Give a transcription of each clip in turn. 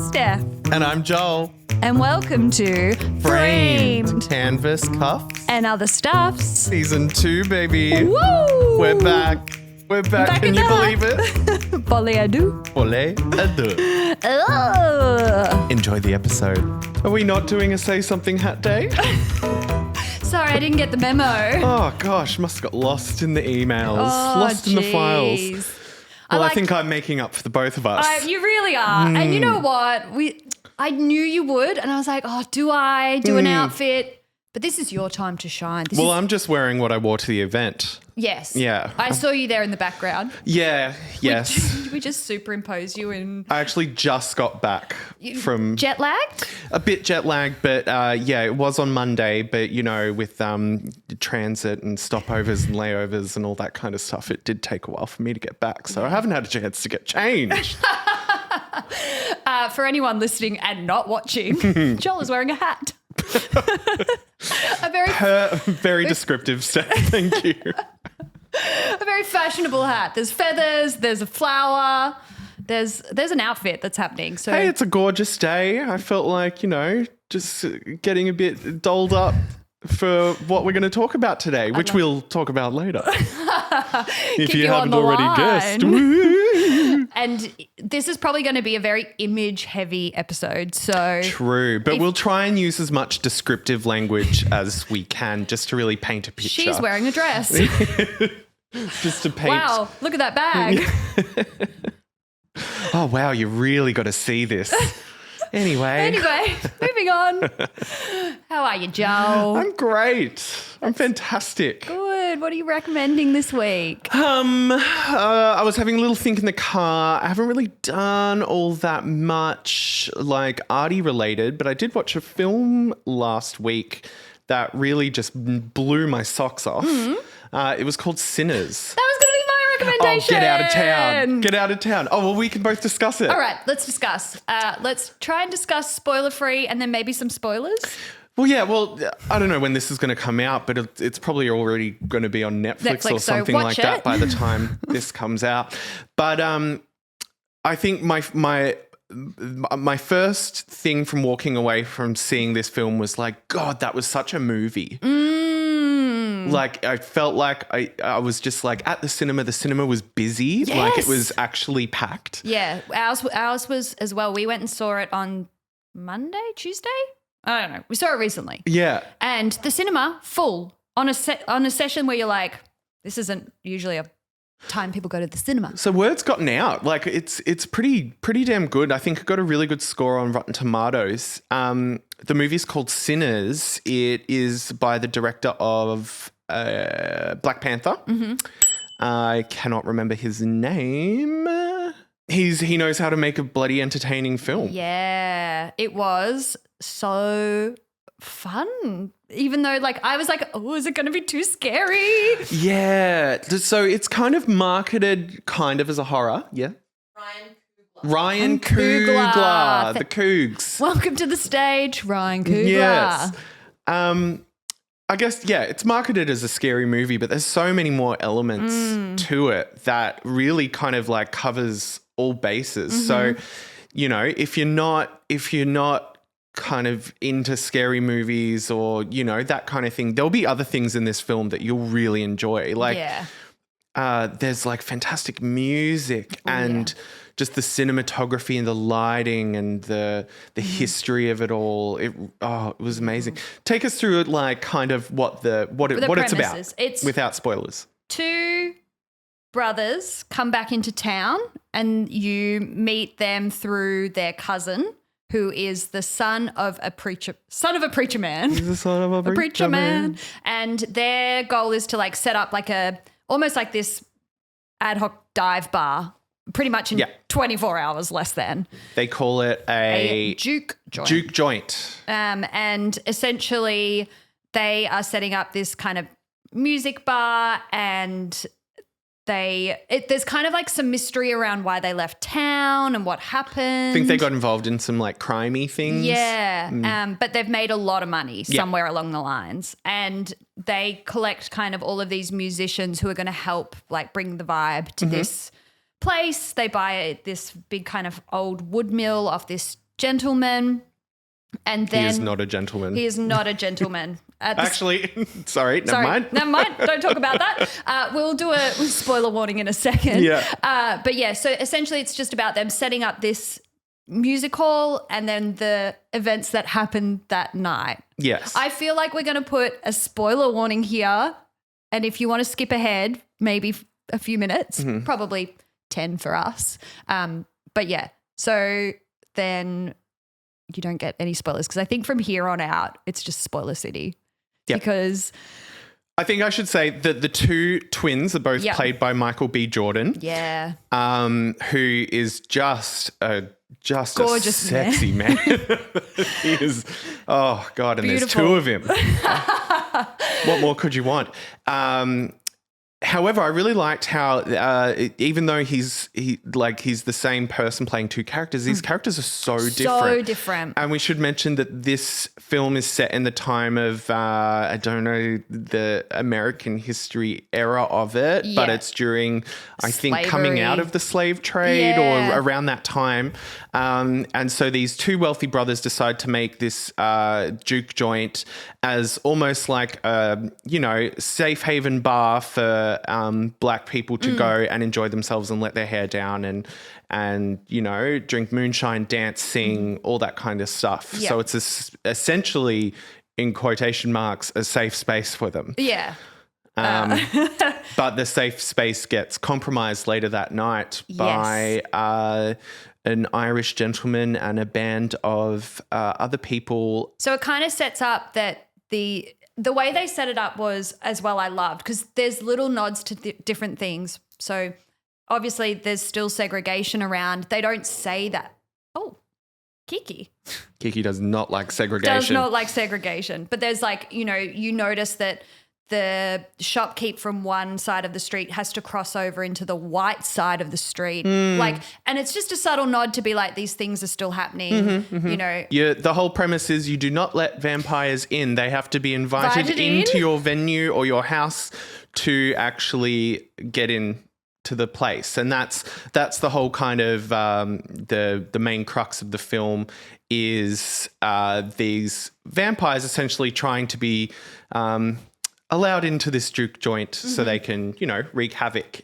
Steph. And I'm Joel. And welcome to Framed Canvas Cuffs. and Other Stuffs. Season 2, baby. Woo! We're back. We're back. Can you believe it? Boleadu. Olé adieu. Enjoy the episode. Are we not doing a Say Something Hat Day? Sorry, I didn't get the memo. Oh, gosh. Must have got lost in the emails. Oh, lost in the files. jeez. Well, I think I'm making up for the both of us. You really are. And you know what? I knew you would. And I was like, oh, do I do an outfit? But this is your time to shine. I'm just wearing what I wore to the event. Yes. Yeah. I saw you there in the background. Yeah. Yes. We just superimpose you in. I actually just got back from... Jet lagged? A bit jet lagged, but yeah, it was on Monday. But, you know, with transit and stopovers and layovers and all that kind of stuff, it did take a while for me to get back. So I haven't had a chance to get changed. For anyone listening and not watching, Joel is wearing a hat. Very descriptive, Steph. Thank you. A very fashionable hat. There's feathers, there's a flower, there's an outfit that's happening. So hey, it's a gorgeous day. I felt like, you know, just getting a bit dolled up for what we're going to talk about today, which we'll talk about later. If you haven't already guessed. And this is probably going to be a very image-heavy episode. So true, but we'll try and use as much descriptive language as we can just to really paint a picture. She's wearing a dress. Just to paint. Wow, look at that bag. Oh, wow, you really got to see this. Anyway, moving on. How are you, Joel? I'm great. I'm fantastic. Good. What are you recommending this week? I was having a little think in the car. I haven't really done all that much like arty related, but I did watch a film last week that really just blew my socks off. It was called Sinners. That was going to be my recommendation. Oh, get out of town. Get out of town. Oh, well, we can both discuss it. All right, let's discuss. Let's try and discuss spoiler-free and then maybe some spoilers. Well, yeah, I don't know when this is going to come out, but it's probably already going to be on Netflix or something like that by the time this comes out. But I think my first thing from walking away from seeing this film was like, God, that was such a movie. Like, I felt like I was just like at the cinema was busy. Yes. Like, it was actually packed. Yeah, ours was as well. We went and saw it on Tuesday? I don't know. We saw it recently. Yeah. And the cinema full on a session where you're like, this isn't usually a time people go to the cinema. So word's gotten out. Like, it's pretty damn good. I think it got a really good score on Rotten Tomatoes. The movie's called Sinners. It is by the director of Black Panther. Mm-hmm. I cannot remember his name. He knows how to make a bloody entertaining film. Yeah, it was so fun. Even though, like, I was like, oh, is it going to be too scary? Yeah. So it's kind of marketed kind of as a horror. Yeah. Ryan Coogler. The Cougs. Welcome to the stage, Ryan Coogler. Yes. I guess, yeah, it's marketed as a scary movie, but there's so many more elements to it that really kind of like covers all bases. Mm-hmm. So, you know, if you're not kind of into scary movies or, you know, that kind of thing, there'll be other things in this film that you'll really enjoy. Like, there's like fantastic music and just the cinematography and the lighting and the history of it all. It was amazing. Take us through it, like kind of what it's about. It's without spoilers. Two brothers come back into town and you meet them through their cousin, who is the son of a preacher man. He's the son of a preacher man. And their goal is to like set up like almost like this ad hoc dive bar, pretty much in 24 hours less than. They call it a juke joint. Juke joint. And essentially they are setting up this kind of music bar and there's kind of like some mystery around why they left town and what happened. I think they got involved in some like crimey things. Yeah. But they've made a lot of money somewhere along the lines. And they collect kind of all of these musicians who are going to help like bring the vibe to this place. They buy this big kind of old wood mill off this gentleman. And then he is not a gentleman. He is not a gentleman. Actually, sorry, never mind. Never mind. Don't talk about that. We'll do a spoiler warning in a second. Yeah. But yeah, so essentially it's just about them setting up this music hall and then the events that happened that night. Yes. I feel like we're going to put a spoiler warning here. And if you want to skip ahead, maybe a few minutes, probably 10 for us. But yeah, so then you don't get any spoilers because I think from here on out, it's just spoiler city. Yep. Because I think I should say that the two twins are both played by Michael B. Jordan. Yeah. Who is just a gorgeous sexy man. He is, oh God, and beautiful. There's two of him. What more could you want? However, I really liked how even though he's the same person playing two characters, these characters are so different. So different. And we should mention that this film is set in the time of, I don't know, the American history era of it, but it's during, I think, coming out of the slave trade or around that time. And so these two wealthy brothers decide to make this juke joint as almost like a, safe haven bar for black people to go and enjoy themselves and let their hair down and drink moonshine, dance, sing, all that kind of stuff. Yep. So it's essentially, in quotation marks, a safe space for them. Yeah. But the safe space gets compromised later that night by an Irish gentleman and a band of other people. So it kind of sets up that the way they set it up was as well I loved because there's little nods to different things. So obviously there's still segregation around. They don't say that. Oh, Kiki. Kiki does not like segregation. But there's you notice that the shopkeep from one side of the street has to cross over into the white side of the street. And it's just a subtle nod to be like, these things are still happening, The whole premise is you do not let vampires in. They have to be invited into your venue or your house to actually get in to the place. And that's the whole kind of the main crux of the film is these vampires essentially trying to be allowed into this juke joint so they can, wreak havoc.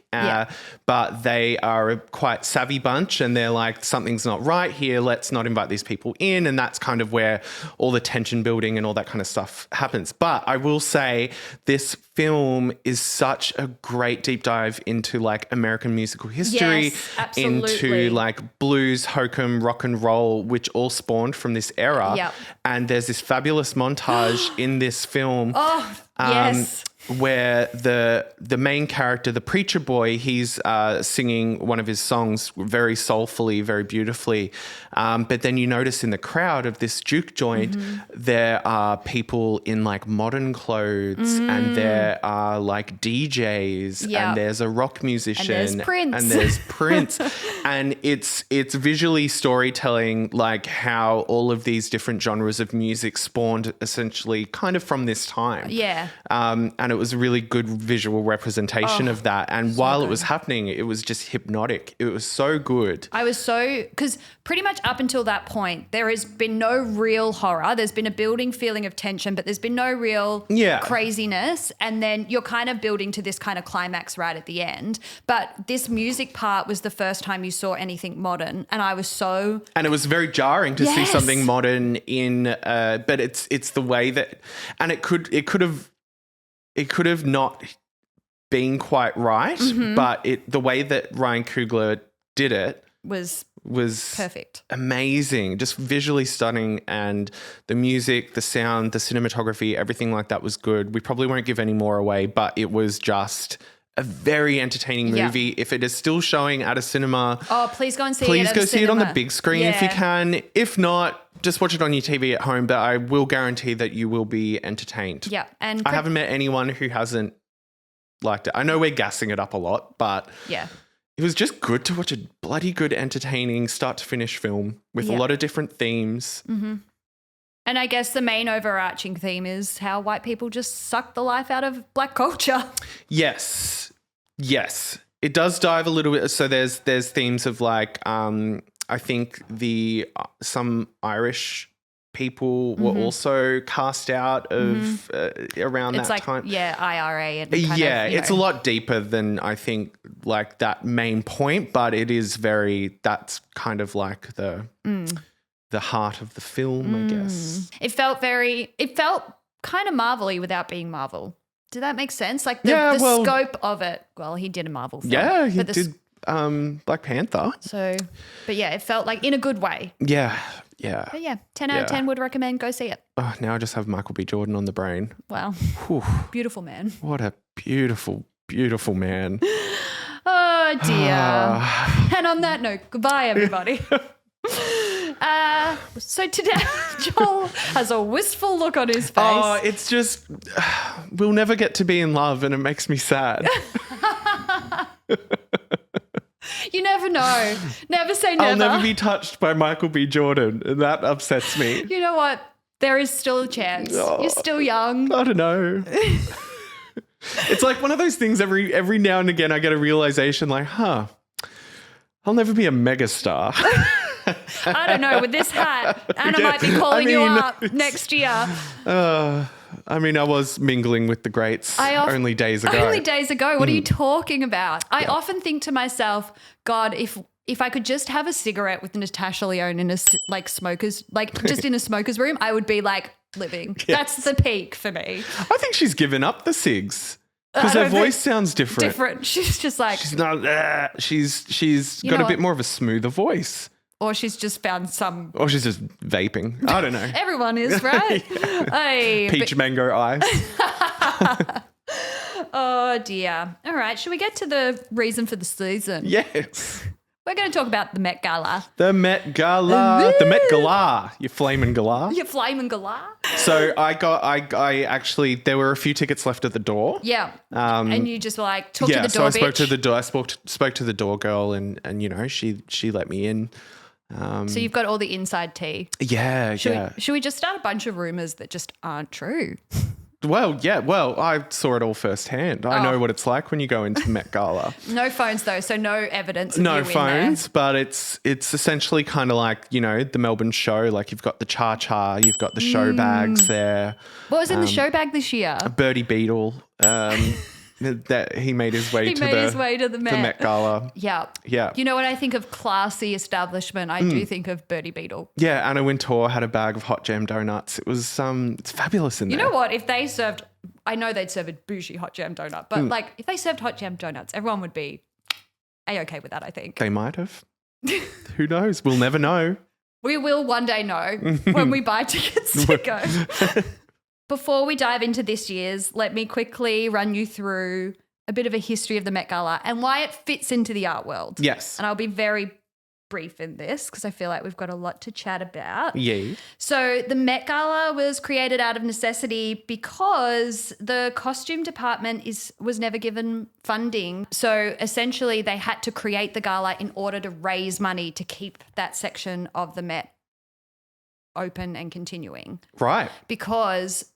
But they are a quite savvy bunch and they're like, something's not right here. Let's not invite these people in. And that's kind of where all the tension building and all that kind of stuff happens. But I will say this film is such a great deep dive into like American musical history, into like blues, hokum, rock and roll, which all spawned from this era. Yep. And there's this fabulous montage in this film. Yes. Where the main character, the preacher boy, he's singing one of his songs very soulfully, very beautifully. But then you notice in the crowd of this juke joint, there are people in like modern clothes and there are like DJs and there's a rock musician and there's Prince. And it's visually storytelling like how all of these different genres of music spawned essentially kind of from this time. Yeah. And it was a really good visual representation of that. And while it was happening, it was just hypnotic. It was so good. Because pretty much up until that point, there has been no real horror. There's been a building feeling of tension, but there's been no real craziness. And then you're kind of building to this kind of climax right at the end. But this music part was the first time you saw anything modern. And I was so... And it was very jarring to see something modern in... but it's the way that... And it could have not been quite right, but the way that Ryan Coogler did it was perfect, amazing, just visually stunning, and the music, the sound, the cinematography, everything like that was good. We probably won't give any more away, but it was just a very entertaining movie. If it is still showing at a cinema, please go and see it. Please go see it on the big screen if you can. If not, just watch it on your TV at home, but I will guarantee that you will be entertained. Yeah. And I haven't met anyone who hasn't liked it. I know we're gassing it up a lot, but it was just good to watch a bloody good, entertaining start to finish film with a lot of different themes. Mm-hmm. And I guess the main overarching theme is how white people just suck the life out of black culture. Yes. It does dive a little bit. So there's themes of like I think some Irish people were also cast out of around it's that like, time. Yeah, IRA and kind it's a lot deeper than I think like that main point, but it is that's kind of like the heart of the film, I guess. It felt kind of Marvel-y without being Marvel. Did that make sense? Like the scope of it. Well, he did a Marvel film. Yeah, he did Black Panther. So, but yeah, it felt like in a good way. Yeah, yeah. But yeah, 10 out of 10 would recommend. Go see it. Oh, now I just have Michael B. Jordan on the brain. Wow. Whew. Beautiful man. What a beautiful, beautiful man. Oh, dear. And on that note, goodbye, everybody. So today, Joel has a wistful look on his face. Oh, it's just, we'll never get to be in love and it makes me sad. You never know. Never say never. I'll never be touched by Michael B. Jordan, and that upsets me. You know what? There is still a chance. You're still young. I don't know. It's like one of those things every now and again I get a realization like, I'll never be a megastar. I don't know. With this hat, Anna might be calling you up next year. I mean, I was mingling with the greats only days ago. Only days ago? What are you talking about? I often think to myself, God, if I could just have a cigarette with Natasha Lyonne in a smoker's, just in a smoker's room, I would be like living. Yes. That's the peak for me. I think she's given up the cigs. Because her voice sounds different. She's just like... She's not... She's got a bit more of a smoother voice. Or she's just found some... Or she's just vaping. I don't know. Everyone is, right? Hey, Peach mango ice. Oh, dear. All right. Should we get to the reason for the season? Yes. We're going to talk about the Met Gala. The Met Gala. The Met Gallah. You Flamin Gallah. You Flamin Gallah. So I actually, there were a few tickets left at the door. Yeah. And you just like took to the door, so I spoke to the door. I spoke to the door girl and you know, she let me in. So you've got all the inside tea. Yeah, Should we just start a bunch of rumors that just aren't true? Well, yeah. Well, I saw it all firsthand. I know what it's like when you go into the Met Gala. No phones though, so no evidence. No phones, but it's essentially kind of like, you know, the Melbourne show. Like you've got the cha-cha, you've got the show bags there. What was in the show bag this year? A birdie beetle. That he made his way to the Met Gala. Yeah. Yeah. You know, when I think of classy establishment, I do think of Birdie Beetle. Yeah, Anna Wintour had a bag of hot jam donuts. It was it's fabulous in there. You know what? If they served, I know they'd serve a bougie hot jam donut, but like if they served hot jam donuts, everyone would be A-okay with that, I think. They might have. Who knows? We'll never know. We will one day know when we buy tickets to go. Before we dive into this year's, let me quickly run you through a bit of a history of the Met Gala and why it fits into the art world. Yes. And I'll be very brief in this because I feel like we've got a lot to chat about. Yeah. So the Met Gala was created out of necessity because the costume department was never given funding. So essentially they had to create the gala in order to raise money to keep that section of the Met open and continuing. Right. Because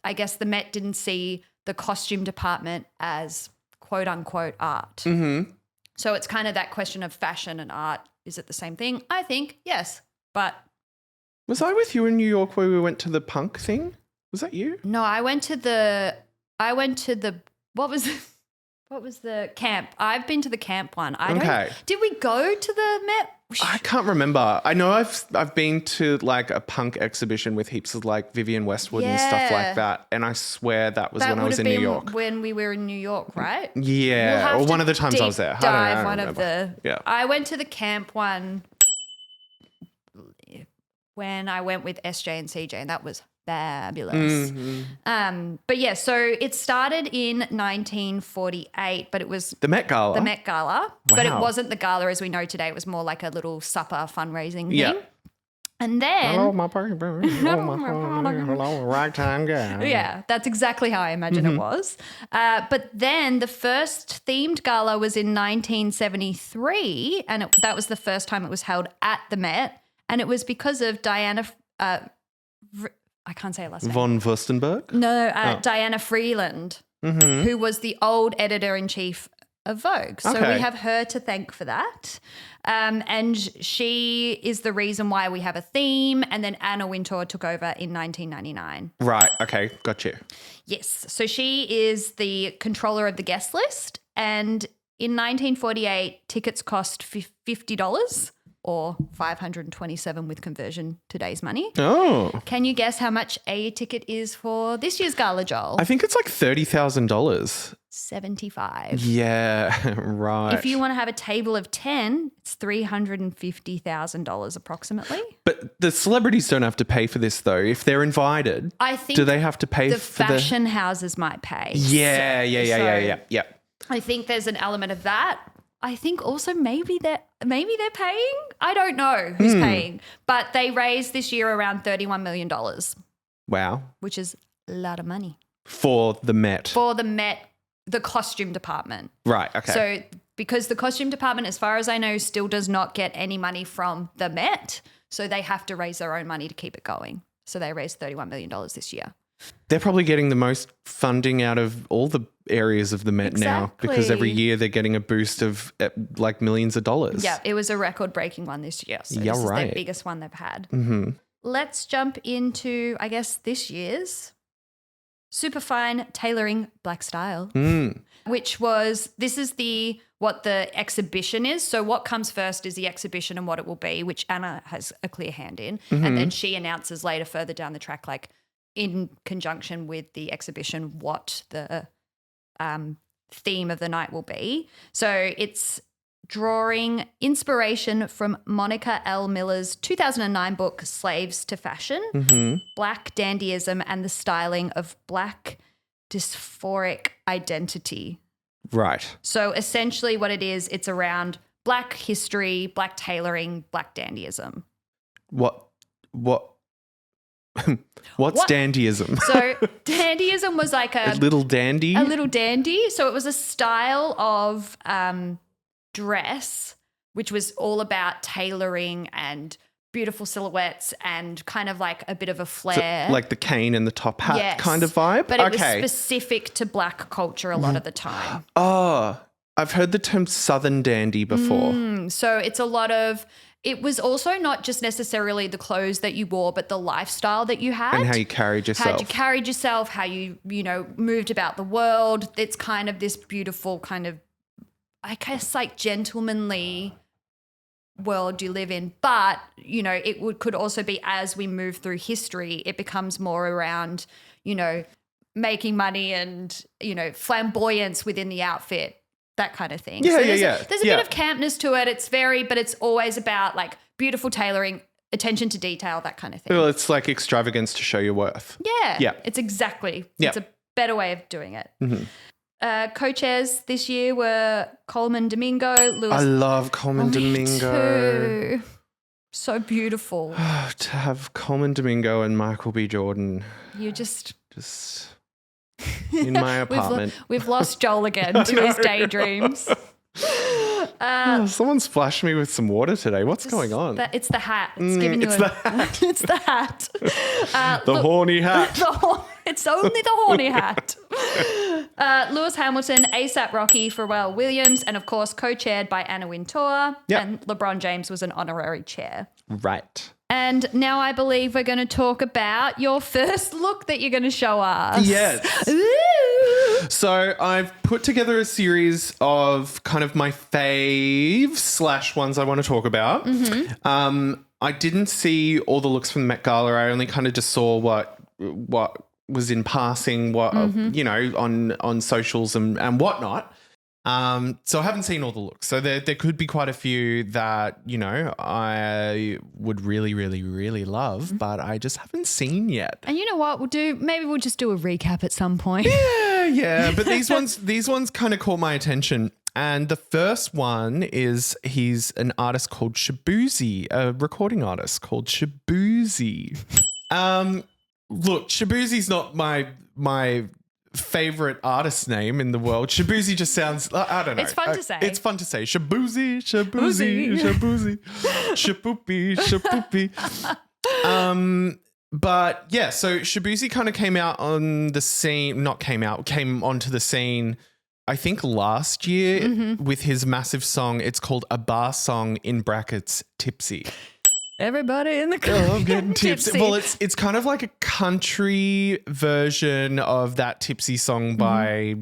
I guess the Met didn't see the costume department as quote unquote art. Mm-hmm. So it's kind of that question of fashion and art. Is it the same thing? I think yes, but. Was I with you in New York where we went to the punk thing? Was that you? No, I went to the, what was the camp? I've been to the camp one. Did we go to the Met? I can't remember. I know I've been to like a punk exhibition with heaps of like Vivienne Westwood and stuff like that. And I swear that was when I was in New York. When we were in New York, right? Yeah. Or one of the times I was there. I went to the camp one when I went with SJ and CJ, and that was fabulous. Mm-hmm. But yeah, so it started in 1948, but it was the Met Gala. The Met Gala, wow. But it wasn't the gala as we know today. It was more like a little supper fundraising thing. Yeah. And then, hello, my ragtime girl. Yeah, that's exactly how I imagine it was. But then the first themed gala was in 1973, and that was the first time it was held at the Met, and it was because of Diana. I can't say her last name. Von Furstenberg? No, Diana Freeland, who was the old editor-in-chief of Vogue. So we have her to thank for that. And she is the reason why we have a theme. And then Anna Wintour took over in 1999. Right. Okay. Got you. Yes. So she is the controller of the guest list. And in 1948, tickets cost $50 or $527 with conversion today's money. Oh. Can you guess how much a ticket is for this year's gala, Joel? I think it's like $30,000. 75. Yeah, right. If you want to have a table of 10, it's $350,000 approximately. But the celebrities don't have to pay for this though. If they're invited, I think do they have to pay the for fashion houses might pay. Yeah. I think there's an element of that. I think also maybe they're paying. I don't know who's paying, but they raised this year around $31 million. Wow. Which is a lot of money. For the Met. For the Met, the costume department. Right, okay. So because the costume department, as far as I know, still does not get any money from the Met, so they have to raise their own money to keep it going. So they raised $31 million this year. They're probably getting the most funding out of all the areas of the Met now because every year they're getting a boost of like millions of dollars. Yeah, it was a record-breaking one this year. So this is their biggest one they've had. Mm-hmm. Let's jump into, I guess, this year's Superfine Tailoring Black Style, which was, this is what the exhibition is. So what comes first is the exhibition and what it will be, which Anna has a clear hand in. Mm-hmm. And then she announces later further down the track, like in conjunction with the exhibition, what the theme of the night will be. So it's drawing inspiration from Monica L. Miller's 2009 book, Slaves to Fashion, Black Dandyism and the Styling of Black Dysphoric Identity. Right. So essentially what it is, it's around Black history, Black tailoring, Black dandyism. What's dandyism? So dandyism was like a little dandy? A little dandy. So it was a style of dress which was all about tailoring and beautiful silhouettes and kind of like a bit of a flair. So like the cane and the top hat kind of vibe? But it was specific to Black culture a lot of the time. Oh, I've heard the term Southern dandy before. So it's a lot of... It was also not just necessarily the clothes that you wore, but the lifestyle that you had. And how you carried yourself. How you carried yourself, how you moved about the world. It's kind of this beautiful kind of, I guess, like gentlemanly world you live in. But, could also be as we move through history, it becomes more around, making money and, flamboyance within the outfit. That kind of thing. Yeah, so there's a bit of campness to it. But it's always about like beautiful tailoring, attention to detail, that kind of thing. Well, it's like extravagance to show your worth. Yeah. Yeah. It's a better way of doing it. Mm-hmm. Co-chairs this year were Coleman Domingo, Lewis. I love Coleman Domingo. Me too. So beautiful. To have Coleman Domingo and Michael B. Jordan. You just in my apartment. We've lost Joel again to his daydreams. Someone splashed me with some water today. What's going on? It's the hat. It's giving you the hat. It's the hat. Horny hat. It's only the horny hat. Lewis Hamilton, A$AP Rocky, Pharrell Williams, and of course co-chaired by Anna Wintour. Yep. And LeBron James was an honorary chair. Right. And now I believe we're going to talk about your first look that you're going to show us. Yes. Ooh. So I've put together a series of kind of my faves / ones I want to talk about. Mm-hmm. I didn't see all the looks from the Met Gala. I only kind of just saw what was in passing, on socials and whatnot. So I haven't seen all the looks. So there could be quite a few that, I would really, really, really love, but I just haven't seen yet. And you know what we'll do? Maybe we'll just do a recap at some point. Yeah. But these ones kind of caught my attention. And the first one is he's an artist called Shabuzi, a recording artist called Shabuzi. Look, Shabuzi's not my favorite artist name in the world. Shabuzi just sounds, I don't know. It's fun to say. It's fun to say. Shabuzi, Shapoopy. But yeah, so Shabuzi kind of came onto the scene, I think last year Mm-hmm. with his massive song. It's called A Bar Song in brackets Tipsy. Everybody in the club Oh, I'm getting tipsy. Well, it's kind of like a country version of that Tipsy song by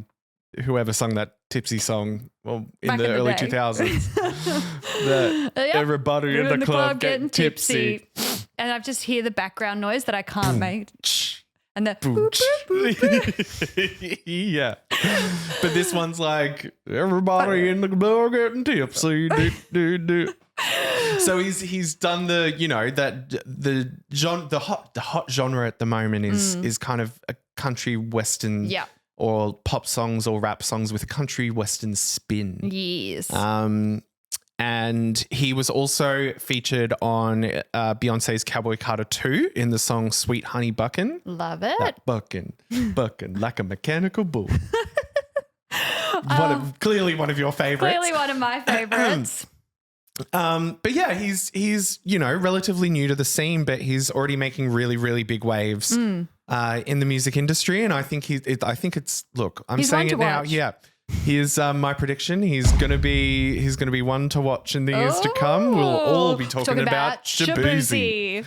whoever sung that Tipsy song. Well, in the early 2000s. Everybody in the club getting tipsy. And I just hear the background noise that I can't make. And the yeah. But this one's like, everybody in the club getting tipsy. Do. So he's done the, you know, that the hot genre at the moment is kind of a country western or pop songs or rap songs with a country western spin. Yes. And he was also featured on Beyonce's Cowboy Carter 2 in the song Sweet Honey Buckin'. Love it. That buckin' like a mechanical bull. Clearly one of your favorites. Clearly one of my favorites. But yeah, he's you know, relatively new to the scene, but he's already making really, really big waves in the music industry. And I think it's look, I'm He's saying one it to now. watch. Yeah. Here's my prediction. He's gonna be one to watch in the years to come. We'll all be talking about Shaboozey.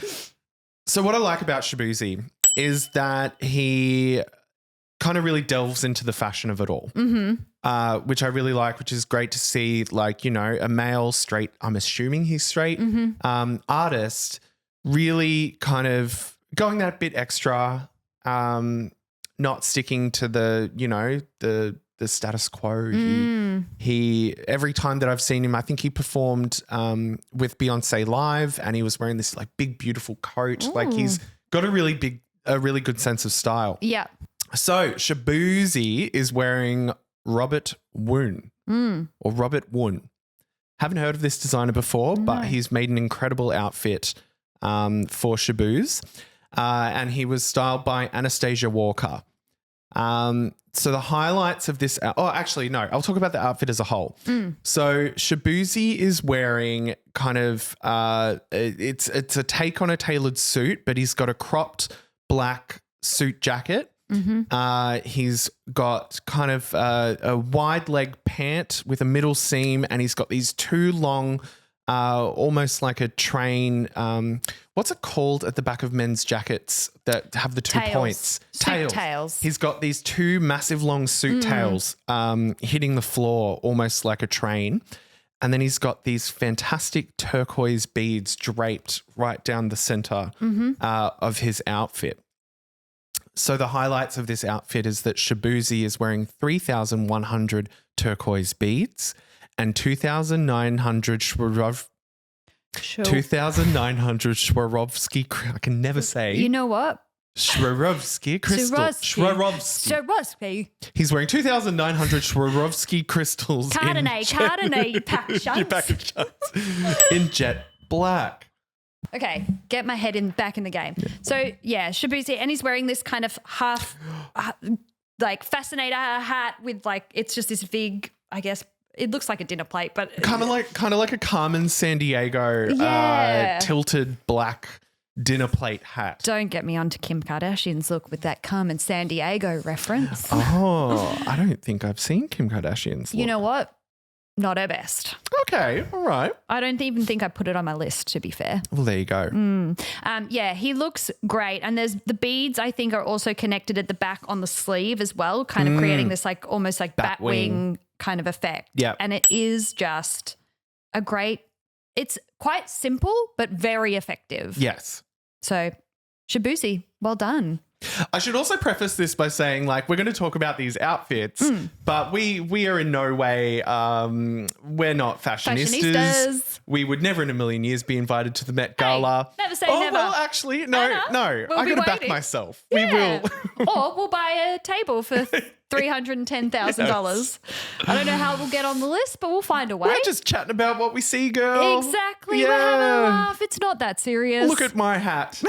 So what I like about Shaboozey is that he kind of really delves into the fashion of it all, which I really like, which is great to see. Like, you know, a male straight, I'm assuming he's straight, artist really kind of going that bit extra, not sticking to the, you know, the status quo. He every time that I've seen him, I think he performed with Beyonce live, and he was wearing this like big beautiful coat. Like he's got a really good sense of style. Yeah. So Shaboozey is wearing Robert Woon or Robert Woon. Haven't heard of this designer before, but he's made an incredible outfit for Shabooz, and he was styled by Anastasia Walker. So the highlights of this, actually, no, I'll talk about the outfit as a whole. So Shaboozey is wearing kind of, it's a take on a tailored suit, but he's got a cropped black suit jacket. He's got kind of a wide leg pant with a middle seam, and he's got these two long, almost like a train. What's it called at the back of men's jackets that have the two points? Tails. He's got these two massive long suit tails hitting the floor almost like a train. And then he's got these fantastic turquoise beads draped right down the center of his outfit. So the highlights of this outfit is that Shaboozey is wearing 3,100 turquoise beads and 2,900 Swarovski. I can never say. You know what? Swarovski crystal. Swarovski. He's wearing 2,900 Swarovski crystals. Cardinate, you pack of shunts. In jet black. Okay, get my head back in the game. Yeah. So yeah, Shaboozey, and he's wearing this kind of half, like fascinator hat with like, it's just this big, I guess. It looks like a dinner plate, but kind of like a Carmen Sandiego tilted black dinner plate hat. Don't get me onto Kim Kardashian's look with that Carmen Sandiego reference. Oh, I don't think I've seen Kim Kardashian's look. You know what? Not her best. Okay, all right. I don't even think I put it on my list, to be fair. Well, there you go. Yeah, he looks great. And there's the beads, I think, are also connected at the back on the sleeve as well, kind of creating this like almost like Batwing kind of effect. Yeah. And it is just it's quite simple, but very effective. Yes. So Shaboozey, well done. I should also preface this by saying, like, we're going to talk about these outfits, but we are in no way, we're not fashionistas. We would never in a million years be invited to the Met Gala. Hey, never say never. Well, actually, no. I got to back myself. Yeah. We will. Or we'll buy a table for $310,000. Yes. I don't know how we'll get on the list, but we'll find a way. We're just chatting about what we see, girl. Exactly. Yeah. We're having a laugh. It's not that serious. Look at my hat.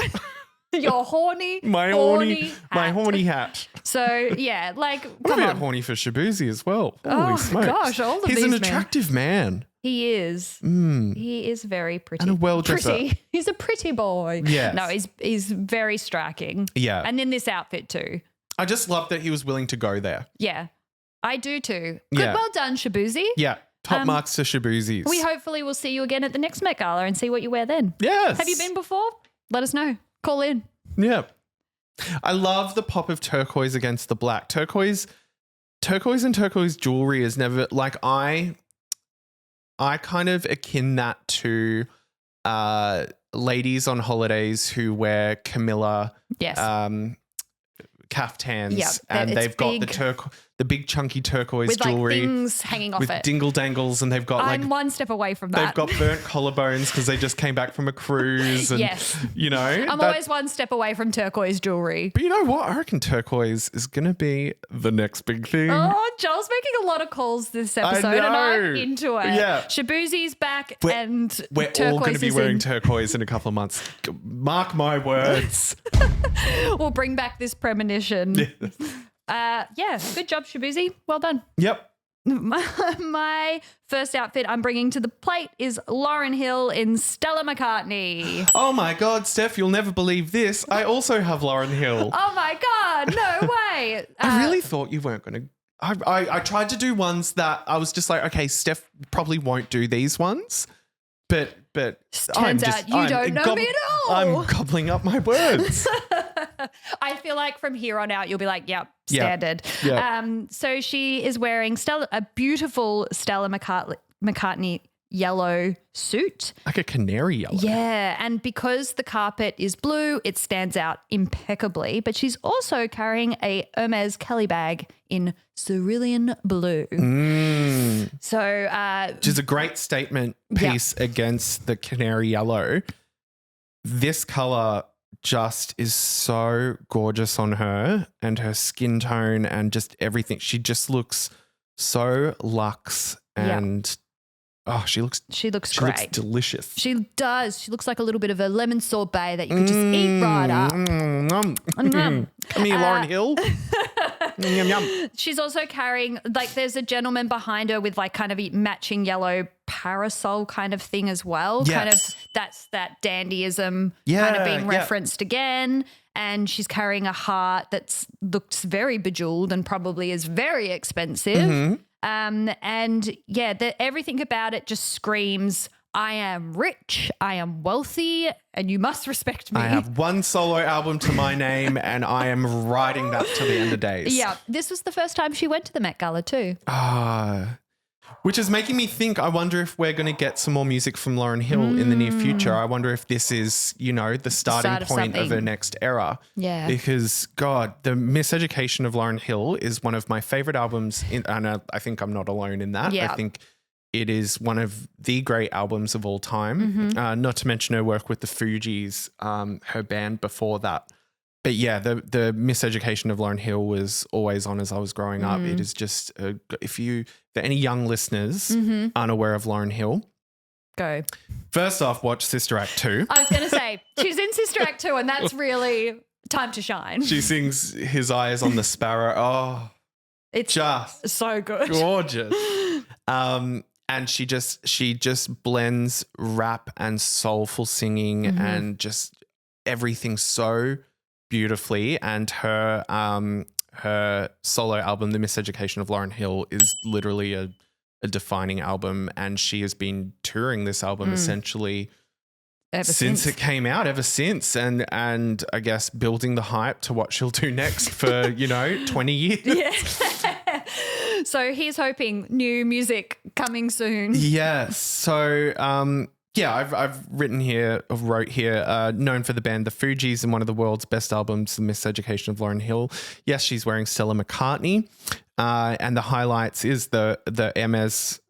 Your horny, my horny hat. So yeah, like come on, horny for Shaboozey as well. Holy smokes. Gosh, all of He's these an attractive man. He is. He is very pretty and a well-dresser. He's a pretty boy. Yeah. No, he's very striking. Yeah, and then this outfit too. I just love that he was willing to go there. Yeah. I do too. Good, Yeah. well done, Shabuzi. Yeah. Top marks to Shabuzis. We hopefully will see you again at the next Met Gala and see what you wear then. Yes. Have you been before? Let us know. Call in. Yeah. I love the pop of turquoise against the black. Turquoise and turquoise jewelry is never like I kind of akin that to ladies on holidays who wear Camilla Yes. caftans, Yep, and it's they've got big. the big chunky turquoise with jewelry like things hanging off with it. dingle dangles, and they've got I'm one step away from they've that. got burnt collarbones because they just came back from a cruise. And, Yes. you know, I'm always one step away from turquoise jewelry. But you know what? I reckon turquoise is going to be the next big thing. Oh, Joel's making a lot of calls this episode, and I'm into it. Yeah. Shabuzi's back, and We're all going to be wearing turquoise in a couple of months. Mark my words. We'll bring back this premonition. Yeah, good job, Shabuzi. Well done. Yep. My first outfit I'm bringing to the plate is Lauryn Hill in Stella McCartney. Oh my God, Steph, you'll never believe this. I also have Lauryn Hill. Oh my God, no way. I really thought you weren't going to. I tried to do ones that I was just like, okay, Steph probably won't do these ones. But turns out you don't know me at all. I'm gobbling up my words. I feel like from here on out, you'll be like, yep, standard. Yep. So she is wearing a beautiful Stella McCartney yellow suit. Like a canary yellow. Yeah. And because the carpet is blue, it stands out impeccably. But she's also carrying a Hermes Kelly bag in cerulean blue. So, which is a great statement piece against the canary yellow. This color just is so gorgeous on her, and her skin tone and just everything. She just looks so luxe, and she looks great. She looks delicious. She does. She looks like a little bit of a lemon sorbet that you could just eat right up. Come here, Lauryn Hill. Yum, yum. She's also carrying, like, there's a gentleman behind her with like kind of matching yellow parasol kind of thing as well. Yes. Kind of that's that dandyism kind of being referenced again. And she's carrying a heart that looks very bejeweled and probably is very expensive. And everything about it just screams, I am rich, I am wealthy, and you must respect me. I have one solo album to my name, and I am riding that to the end of days. Yeah, this was the first time she went to the Met Gala too. Which is making me think, I wonder if we're going to get some more music from Lauryn Hill in the near future. I wonder if this is, the starting point of her next era. Yeah. Because, God, the Miseducation of Lauryn Hill is one of my favorite albums, and I think I'm not alone in that. Yeah. I think it is one of the great albums of all time. Not to mention her work with the Fugees, her band before that. But yeah, the Miseducation of Lauryn Hill was always on as I was growing up. It is just, for any young listeners unaware of Lauryn Hill, go. First off, watch Sister Act 2. I was going to say, she's in Sister Act 2 and that's really time to shine. She sings His Eyes on the Sparrow. Oh, it's just so good. Gorgeous. And she just blends rap and soulful singing and just everything so beautifully. And her solo album, The Miseducation of Lauryn Hill, is literally a defining album, and she has been touring this album essentially since it came out, and I guess building the hype to what she'll do next for 20 years. Yeah. So he's hoping new music coming soon. Yes. So I've wrote here, known for the band The Fugees and one of the world's best albums, The Miseducation of Lauryn Hill. Yes, she's wearing Stella McCartney. And the highlights is the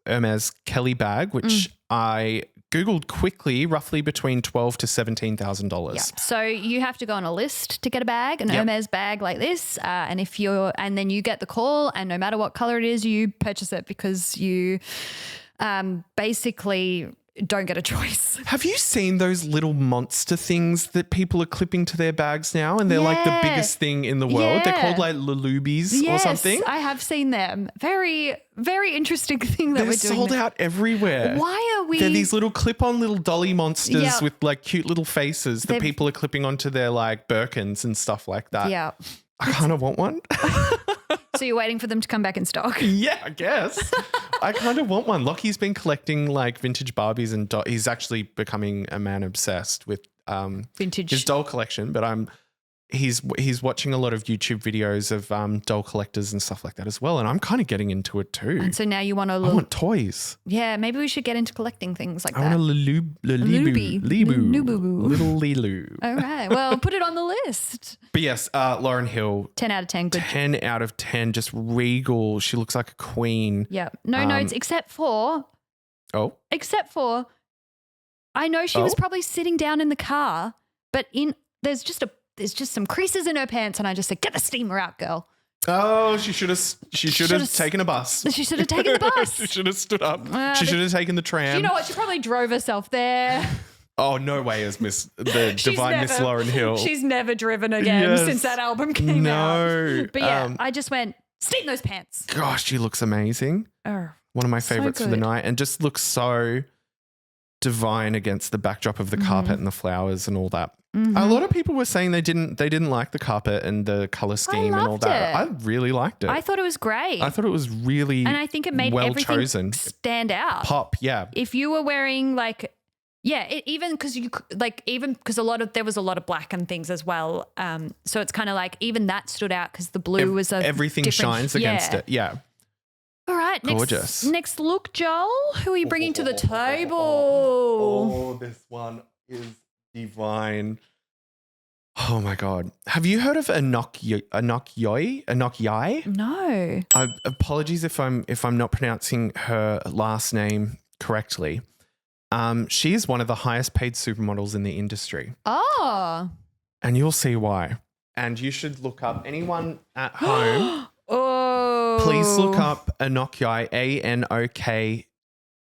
Hermes Kelly bag, which I Googled quickly, roughly between $12,000 to $17,000. Yep. So you have to go on a list to get a bag, an Hermes bag like this. And then you get the call, and no matter what color it is, you purchase it because you basically don't get a choice. Have you seen those little monster things that people are clipping to their bags now? And they're like the biggest thing in the world. They're called like Lulubies or something. I have seen them. Very, very interesting thing that we're doing. They're sold out everywhere. Why are we? They're these little clip-on little dolly monsters with like cute little faces that people are clipping onto their like Birkins and stuff like that. Yeah. I kind of want one. So you're waiting for them to come back in stock? Yeah, I guess. I kind of want one. Lockie's been collecting like vintage Barbies and he's actually becoming a man obsessed with vintage his doll collection, but he's watching a lot of YouTube videos of doll collectors and stuff like that as well, and I'm kind of getting into it too. And so now you want I want toys. Yeah, maybe we should get into collecting things like I that. want a little Lilu. All right, well, put it on the list. But yes, Lauryn Hill. 10 out of 10. Good. 10 out of 10. Just regal. She looks like a queen. Yeah. No notes except for. I know she was probably sitting down in the car, but there's just some creases in her pants, and I just said, "Get the steamer out, girl." Oh, she should have taken a bus. She should have taken the bus. She should have stood up. She should have taken the tram. You know what? She probably drove herself there. Oh, no way is Miss Lauryn Hill. She's never driven again since that album came out. But yeah, I just went, steam those pants. Gosh, she looks amazing. One of my favorites for the night, and just looks so divine against the backdrop of the carpet and the flowers and all that. Mm-hmm. A lot of people were saying they didn't like the carpet and the color scheme and all that. I really liked it. I thought it was great. I thought it was really and I think it made everything chosen. Stand out. Pop, yeah. If you were wearing even because there was a lot of black and things as well. So it's kind of like even that stood out because the blue was everything shines against it. Yeah. All right. Gorgeous. Next look, Joel. Who are you bringing to the table? Oh, this one is divine. Oh my God. Have you heard of Anok Yai? No. Apologies if I'm not pronouncing her last name correctly. She is one of the highest paid supermodels in the industry. Oh. And you'll see why. And you should look up anyone at home. Oh. Please look up Anok Yai, Anokyai.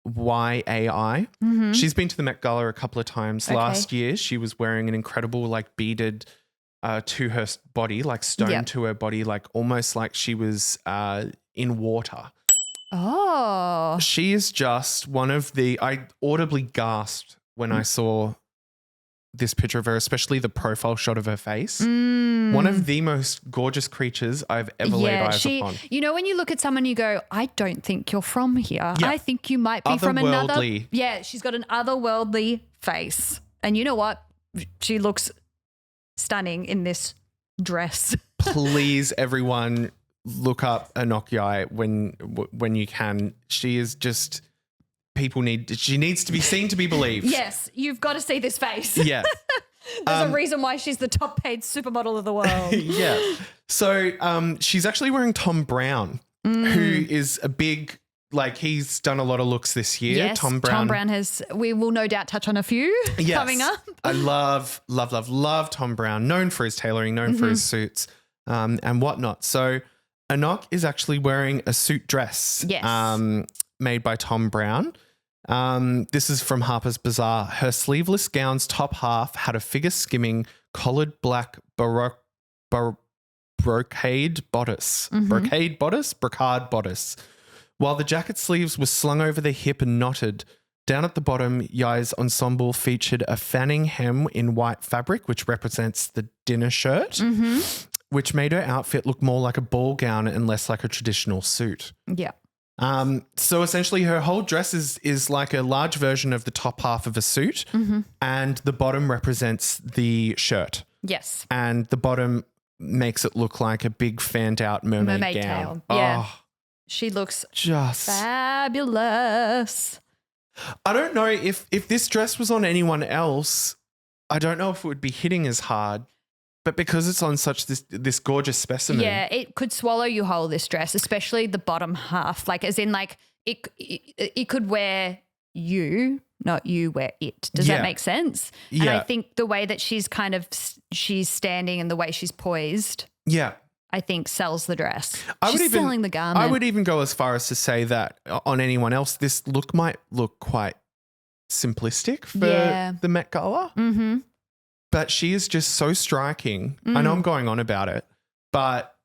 Mm-hmm. She's been to the Met Gala a couple of times. Okay. Last year, she was wearing an incredible like beaded to her body, like stone to her body, like almost like she was in water. Oh. She is just one of I audibly gasped when I saw this picture of her, especially the profile shot of her face. One of the most gorgeous creatures I've ever laid eyes upon. You know, when you look at someone, you go, I don't think you're from here. Yeah. I think you might be from another. Yeah, she's got an otherworldly face. And you know what? She looks stunning in this dress. Please, everyone, look up Anok Yai when you can. She is just... she needs to be seen to be believed. Yes, you've got to see this face. Yeah. There's a reason why she's the top paid supermodel of the world. Yeah. So she's actually wearing Tom Brown, who is a big, he's done a lot of looks this year. Yes, Tom Brown we will no doubt touch on a few coming up. I love Tom Brown, known for his tailoring, known for his suits and whatnot. So Anok is actually wearing a suit dress made by Tom Brown. This is from Harper's Bazaar. Her sleeveless gown's top half had a figure skimming collared black brocade bodice. Brocade bodice. While the jacket sleeves were slung over the hip and knotted, down at the bottom, Yai's ensemble featured a fanning hem in white fabric, which represents the dinner shirt, which made her outfit look more like a ball gown and less like a traditional suit. Yeah. So essentially her whole dress is like a large version of the top half of a suit and the bottom represents the shirt. Yes. And the bottom makes it look like a big fanned out mermaid gown. Tail. Yeah. Oh, she looks just fabulous. I don't know if this dress was on anyone else, I don't know if it would be hitting as hard. But because it's on such this gorgeous specimen. Yeah, it could swallow you whole, this dress, especially the bottom half. It could wear you, not you wear it. Does that make sense? Yeah. And I think the way that she's standing and the way she's poised. Yeah. I think sells the dress. She's selling the garment. I would even go as far as to say that on anyone else, this look might look quite simplistic for the Met Gala. Mm-hmm. But she is just so striking. I know I'm going on about it, but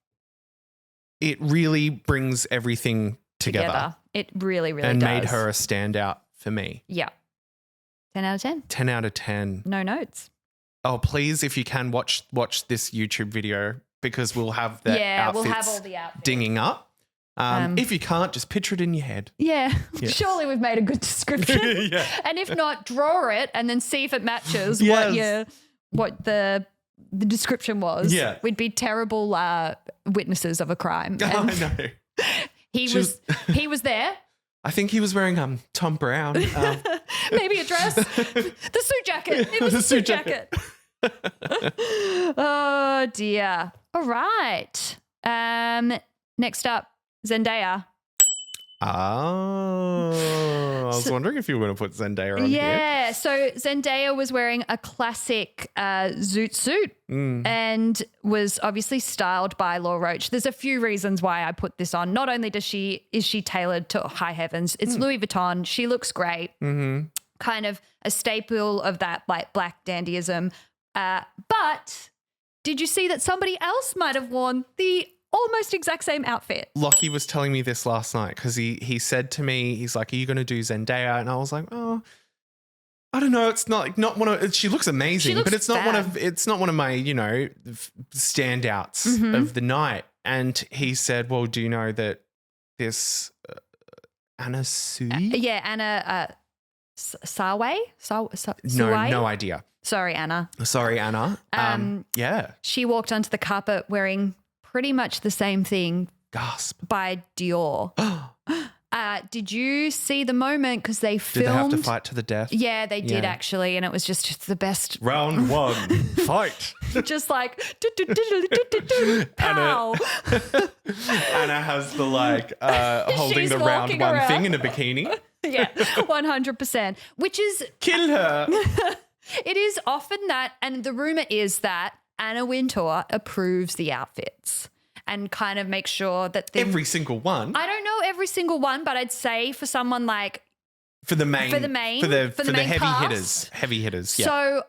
it really brings everything together. It really, really and does. And made her a standout for me. Yeah. 10 out of 10? 10 out of 10. No notes. Oh, please, if you can, watch this YouTube video because we'll have the outfits we'll have all the outfits dinging up. If you can't, just picture it in your head. Yeah. Surely we've made a good description. Yeah. And if not, draw it and then see if it matches what the description was. Yeah. We'd be terrible witnesses of a crime. I know. He was there. I think he was wearing Tom Brown. Maybe a dress. The suit jacket. It was a suit jacket. Oh dear. All right. Next up, Zendaya. Oh, I was wondering if you were going to put Zendaya on here. Yeah, so Zendaya was wearing a classic zoot suit and was obviously styled by Law Roach. There's a few reasons why I put this on. Not only is she tailored to high heavens, it's Louis Vuitton. She looks great. Mm-hmm. Kind of a staple of that like black dandyism. But did you see that somebody else might have worn the almost exact same outfit? Lockie was telling me this last night because he said to me, he's like, are you going to do Zendaya? And I was like, oh, I don't know. It's not one of, she looks amazing, but it's not one of my, standouts of the night. And he said, well, do you know that this Anna Sui? Anna Sawai? No idea. Sorry, Anna. Yeah. She walked onto the carpet wearing pretty much the same thing. Gasp. By Dior. Did you see the moment? Because they filmed. Did they have to fight to the death? Yeah, they did actually, and it was just the best. Round one, fight. Just like pow. Anna has the holding the round one around. Thing in a bikini. Yeah, 100%. Which is kill her. It is often that, and the rumor is that Anna Wintour approves the outfits and kind of makes sure that every single one. I don't know every single one, but I'd say for someone like for the heavy hitters. Yeah. So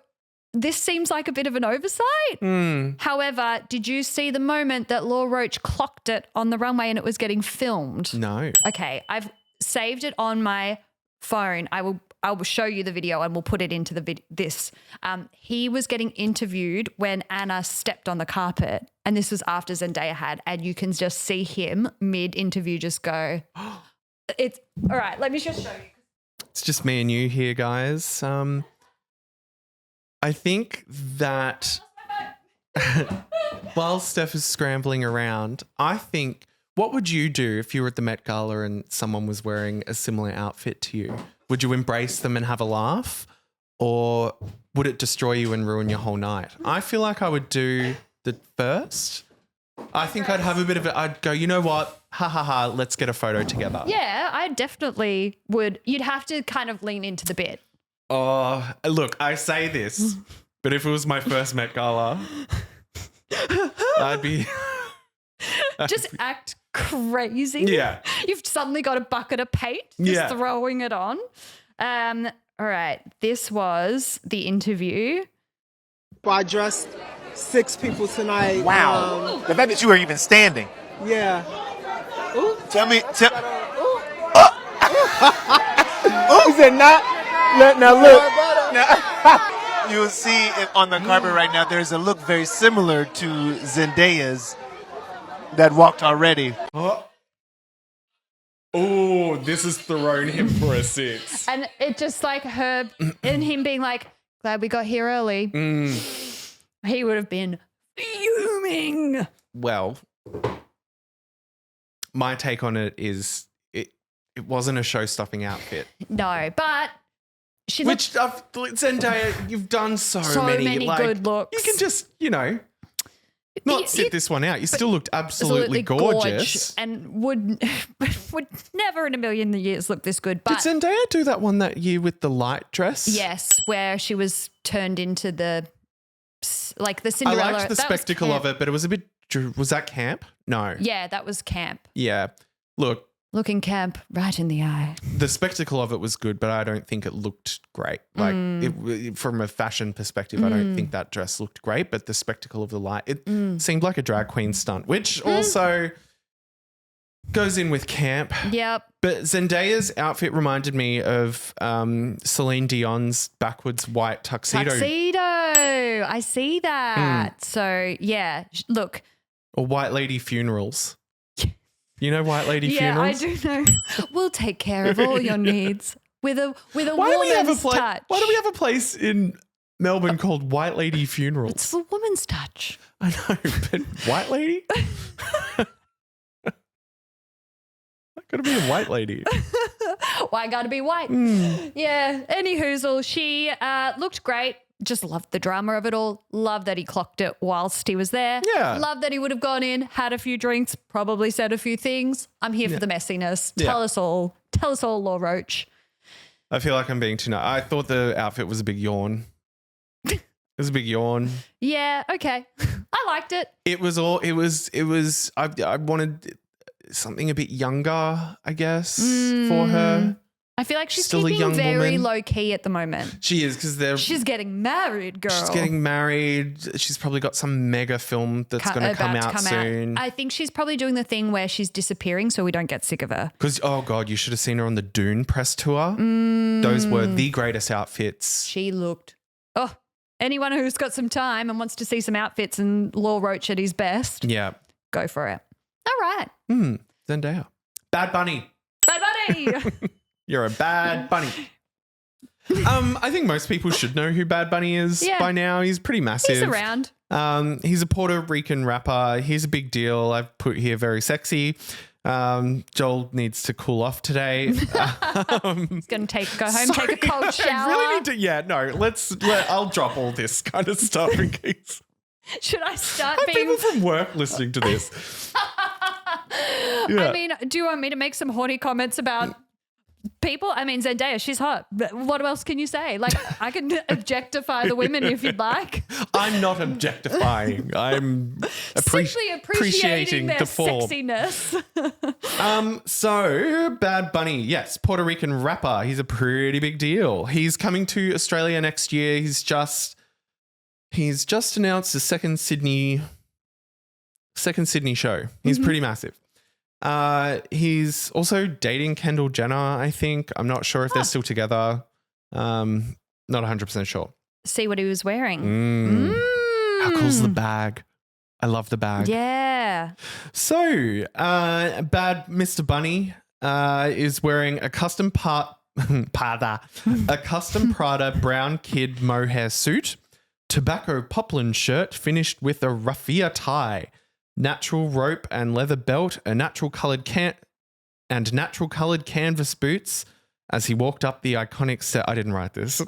this seems like a bit of an oversight. However, did you see the moment that Law Roach clocked it on the runway and it was getting filmed? No. Okay, I've saved it on my phone. I will show you the video and we'll put it into this. He was getting interviewed when Anna stepped on the carpet, and this was after Zendaya had, and you can just see him mid-interview just go, it's all right, let me just show you. It's just me and you here, guys. I think that while Steph is scrambling around, I think, what would you do if you were at the Met Gala and someone was wearing a similar outfit to you? Would you embrace them and have a laugh, or would it destroy you and ruin your whole night? I feel like I would do the first. I think I'd have a bit of it. I'd go, you know what? Ha ha ha, let's get a photo together. Yeah, I definitely would. You'd have to kind of lean into the bit. Oh, look, I say this, but if it was my first Met Gala, I'd be... Just act crazy. Yeah. You've suddenly got a bucket of paint, just throwing it on. All right. This was the interview. I dressed 6 people tonight. Wow. The fact that you were even standing. Yeah. Ooh. Tell me. He said not. Now look. You will see on the carpet right now, there's a look very similar to Zendaya's that walked already. Oh, this has thrown him for a 6. And it just like her and him being like, glad we got here early. He would have been fuming. Well, my take on it is it wasn't a show-stopping outfit. No, but she Zendaya, you've done so many good looks. You can just, not sit this one out. You still looked absolutely gorgeous. And would never in a million years look this good. But did Zendaya do that one that year with the light dress? Yes, where she was turned into the Cinderella. I liked the spectacle of it, but it was a bit, was that camp? No. Yeah, that was camp. Yeah. Look. Looking camp right in the eye. The spectacle of it was good, but I don't think it looked great. From a fashion perspective, I don't think that dress looked great, but the spectacle of the light, it seemed like a drag queen stunt, which also goes in with camp. Yep. But Zendaya's outfit reminded me of Celine Dion's backwards white tuxedo. I see that. So, yeah, look, or white lady funerals. You know white lady funerals? Yeah, I do know. We'll take care of all your needs with a Why do we have woman's touch. Why do we have a place in Melbourne called White Lady Funerals? It's the woman's touch. I know, but white lady? Gotta be a white lady. Why gotta be white? Yeah. Any hoozle. She looked great. Just loved the drama of it all. Love that he clocked it whilst he was there. Yeah. Love that he would have gone in, had a few drinks, probably said a few things. I'm here for the messiness. Tell us all. Tell us all, Law Roach. I feel like I'm being too nice. I thought the outfit was a big yawn. It was a big yawn. Yeah, okay. I liked it. It was I wanted something a bit younger, I guess, for her. I feel like she's Still a keeping young very woman. low key at the moment. She is, because She's getting married, girl. she's getting married. She's probably got some mega film that's going to come out soon. I think she's probably doing the thing where she's disappearing so we don't get sick of her. Because, oh God, you should have seen her on the Dune press tour. Those were the greatest outfits. She looked, anyone who's got some time and wants to see some outfits and Law Roach at his best, Yeah. go for it. All right. Zendaya. Bad Bunny. Bad Bunny. You're a bad bunny. I think most people should know who Bad Bunny is by now. He's pretty massive. He's around. He's a Puerto Rican rapper. He's a big deal. I've put here very sexy. Joel needs to cool off today. He's going to go home, take a cold shower. I really need to. Yeah, no. I'll drop all this kind of stuff in case. Should I start Have being? people from work listening to this? Yeah. I mean, do you want me to make some horny comments about people? I mean, Zendaya, she's hot. But what else can you say? Like, I can objectify the women if you'd like. I'm not objectifying. I'm Simply appreciating their the form. sexiness. So Bad Bunny, yes, Puerto Rican rapper. He's a pretty big deal. He's coming to Australia next year. He's just announced the second Sydney show. He's pretty massive. He's also dating Kendall Jenner, I think. I'm not sure if they're still together. Not 100% sure. See what he was wearing. How cool's the bag? I love the bag. Yeah. So, bad Mr. Bunny is wearing a custom Prada brown kid mohair suit, tobacco poplin shirt finished with a raffia tie, natural rope and leather belt, a natural coloured canvas boots. As he walked up the iconic I didn't write this.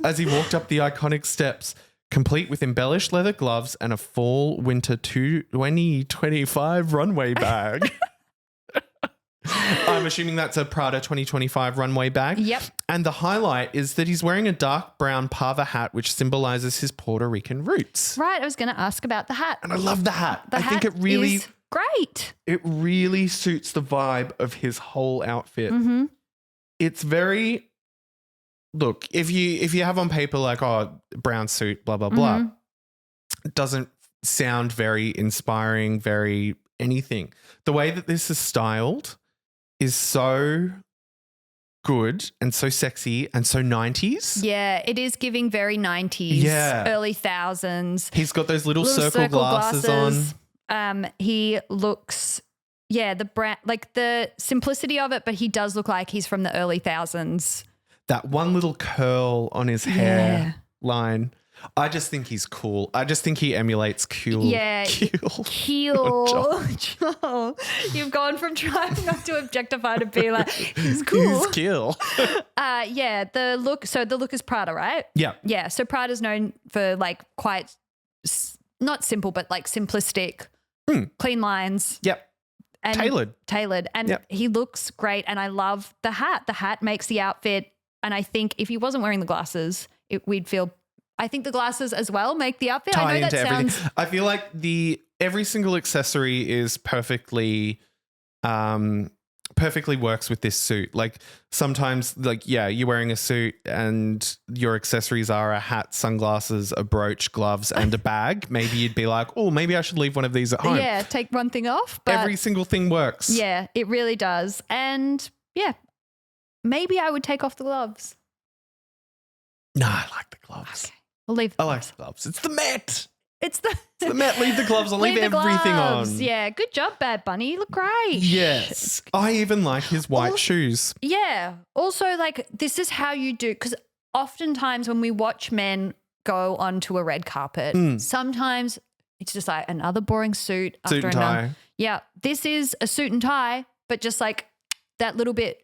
As he walked up the iconic steps, complete with embellished leather gloves and a fall/winter 2025 runway bag. I'm assuming that's a Prada 2025 runway bag. Yep. And the highlight is that he's wearing a dark brown parva hat, which symbolizes his Puerto Rican roots. Right. I was going to ask about the hat. And I love the hat. The hat think it really is great. It really suits the vibe of his whole outfit. Mm-hmm. It's very, look, if you have on paper like, brown suit, blah, blah, blah, it doesn't sound very inspiring, very anything. The way that this is styled is so good and so sexy and so 90s. Yeah, it is giving very 90s, early thousands. He's got those little circle glasses on. He looks, the brand, like the simplicity of it, but he does look like he's from the early thousands. That one little curl on his hair line. I just think he's cool. I just think he emulates Keel. Yeah. Keel. You've gone from trying not to objectify to be like, he's cool. He's Keel. The look. So the look is Prada, right? Yeah. Yeah. So Prada's known for like quite, not simple, but like simplistic, clean lines. Yep. And tailored. And he looks great. And I love the hat. The hat makes the outfit. And I think if he wasn't wearing the glasses, we'd feel, I think the glasses as well make the outfit. I know that sounds. Everything. I feel like every single accessory is perfectly works with this suit. Like sometimes, you're wearing a suit and your accessories are a hat, sunglasses, a brooch, gloves, and a bag. Maybe you'd be like, oh, maybe I should leave one of these at home. Yeah, take one thing off. But every single thing works. Yeah, it really does. And maybe I would take off the gloves. No, I like the gloves. Okay. We'll leave. I like the gloves. It's the Met. It's the Met, leave the gloves on, leave the everything gloves. on. Yeah, good job, Bad Bunny. You look great. Yes. I even like his white shoes. Yeah. Also, like, this is how you do, because oftentimes when we watch men go onto a red carpet, sometimes it's just like another boring suit after and another. tie. Yeah. This is a suit and tie, but just like that little bit.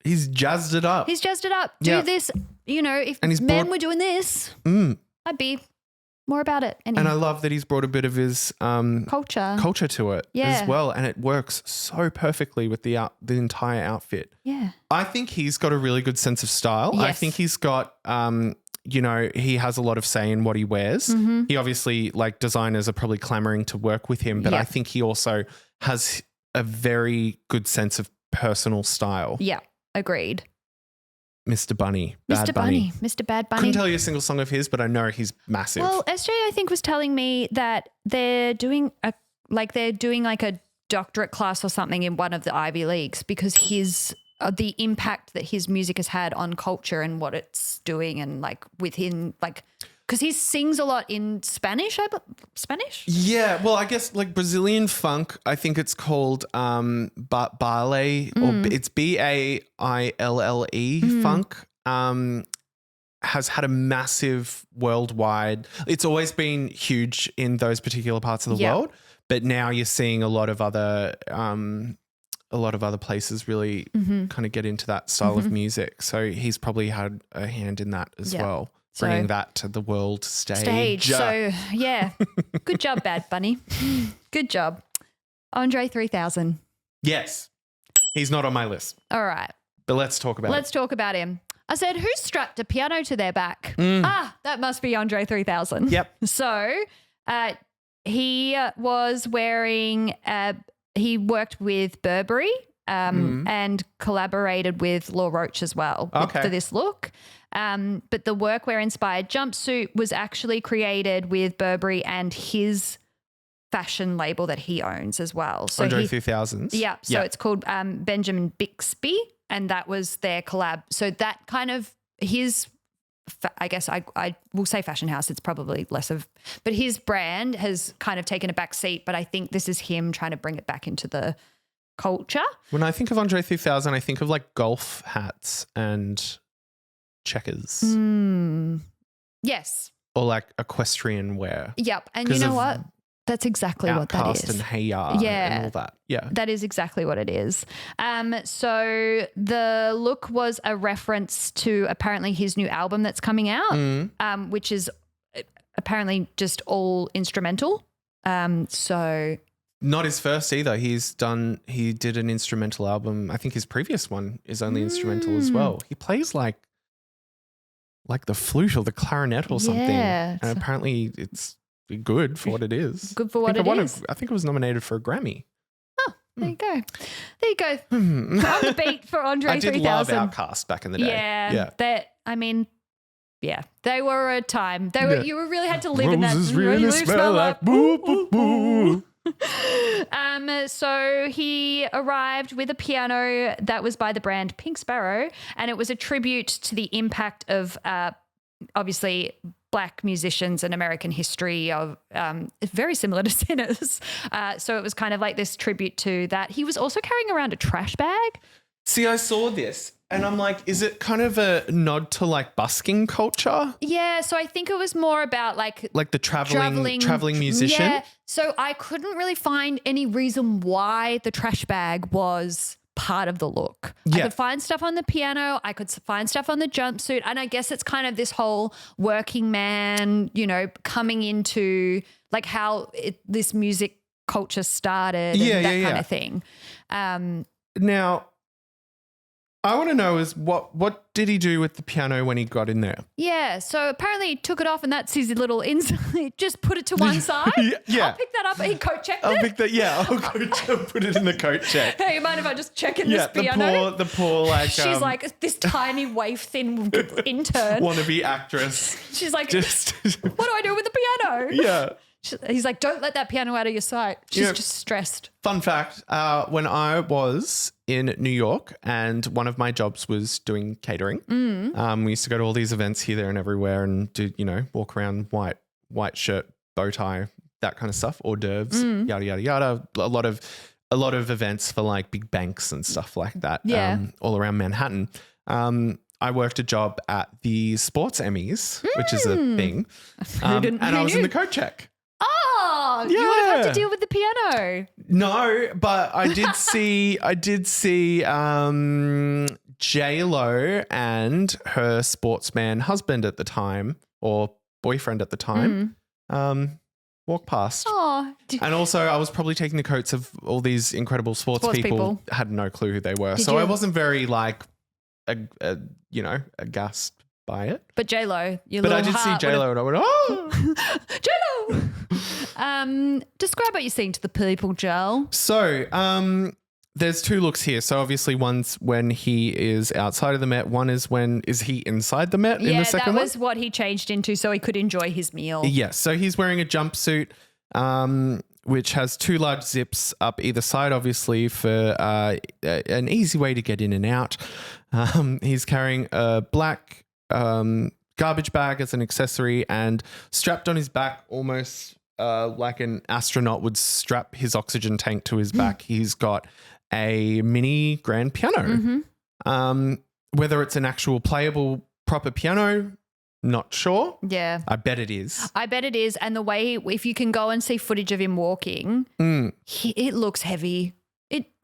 He's jazzed it up. He's jazzed it up. Do this. You know, if men were doing this, I'd be more about it. Anyway. And I love that he's brought a bit of his culture to it as well. And it works so perfectly with the entire outfit. Yeah. I think he's got a really good sense of style. Yes. I think he's got, he has a lot of say in what he wears. Mm-hmm. He obviously, like, designers are probably clamoring to work with him, but I think he also has a very good sense of personal style. Yeah. Agreed. Mr. Bunny. Mr. Bunny. Mr. Bad Bunny. Couldn't tell you a single song of his, but I know he's massive. Well, SJ, I think, was telling me that they're doing a doctorate class or something in one of the Ivy Leagues because the impact that his music has had on culture and what it's doing, and like within, like, because he sings a lot in Spanish. Spanish? Yeah, well, I guess like Brazilian funk, I think it's called Baile, or it's Baille funk, has had a massive worldwide. It's always been huge in those particular parts of the world, but now you're seeing a lot of other places really kind of get into that style of music. So he's probably had a hand in that as well. Bringing that to the world stage. So, yeah. Good job, Bad Bunny. Good job. Andre 3000. Yes. He's not on my list. All right. But let's talk about Let's talk about him. I said, who strapped a piano to their back? That must be Andre 3000. Yep. So he was wearing, he worked with Burberry and collaborated with Law Roach as well for this look. But the workwear-inspired jumpsuit was actually created with Burberry and his fashion label that he owns as well. So Andre 3000s. Yeah. So it's called Benjamin Bixby, and that was their collab. So that kind of his, I guess I will say fashion house. It's probably less of, but his brand has kind of taken a back seat. But I think this is him trying to bring it back into the culture. When I think of Andre 3000, I think of like golf hats and checkers. Yes. Or like equestrian wear. Yep. And you know what? That's exactly what that is. Outcast and Hey Ya and all that. Yeah. That is exactly what it is. So the look was a reference to apparently his new album that's coming out, which is apparently just all instrumental. So not his first either. He did an instrumental album. I think his previous one is only instrumental as well. He plays like the flute or the clarinet or something. Yeah. And apparently it's good for what it is. Good for what it is. I think it was nominated for a Grammy. Oh, there you go. There you go. On the beat for Andre 3000. I did love Outcast back in the day. Yeah. They were a time. You really had to live in that. Roses really smell like boo, boo, boo. So he arrived with a piano that was by the brand Pink Sparrow, and it was a tribute to the impact of obviously Black musicians and American history of very similar to Sinners. So it was kind of like this tribute to that. He was also carrying around a trash bag. See, I saw this and I'm like, is it kind of a nod to like busking culture? Yeah, so I think it was more about like the traveling musician. Yeah, so I couldn't really find any reason why the trash bag was part of the look. Yeah. I could find stuff on the piano, I could find stuff on the jumpsuit, and I guess it's kind of this whole working man, coming into like how this music culture started and that kind of thing. Now, I want to know is what did he do with the piano when he got in there? Yeah, so apparently he took it off and that's his little just put it to one side. Yeah. I'll pick that up. He coat checked I'll it. pick that. Yeah, I'll put it in the coat check. Hey, you mind if I just check in this piano? The poor like she's like this tiny waif thin intern wannabe actress. She's like, what do I do with the piano? Yeah. He's like, don't let that piano out of your sight. She's just stressed. Fun fact, when I was in New York and one of my jobs was doing catering, we used to go to all these events here, there and everywhere and do, walk around white shirt, bow tie, that kind of stuff, hors d'oeuvres, yada, yada, yada. A lot of events for like big banks and stuff like that all around Manhattan. I worked a job at the Sports Emmys, which is a thing. And I was in the coat check. Oh, you would have had to deal with the piano. No, but I did see J-Lo and her sportsman husband at the time, or boyfriend at the time, walk past. Oh. And also I was probably taking the coats of all these incredible sports people. Had no clue who they were. I wasn't very like, aghast by it. But J-Lo, but I did see J-Lo and I went, oh. J-Lo! Describe what you're seeing to the people, Joel. So there's two looks here. So obviously one's when he is outside of the Met. One is is he inside the Met in the second one? Yeah, that was what he changed into so he could enjoy his meal. Yes. So he's wearing a jumpsuit, which has two large zips up either side, obviously, for an easy way to get in and out. He's carrying a black garbage bag as an accessory, and strapped on his back almost like an astronaut would strap his oxygen tank to his back. He's got a mini grand piano. Whether it's an actual playable proper piano, not sure. Yeah. I bet it is. And the way, if you can go and see footage of him walking, it looks heavy.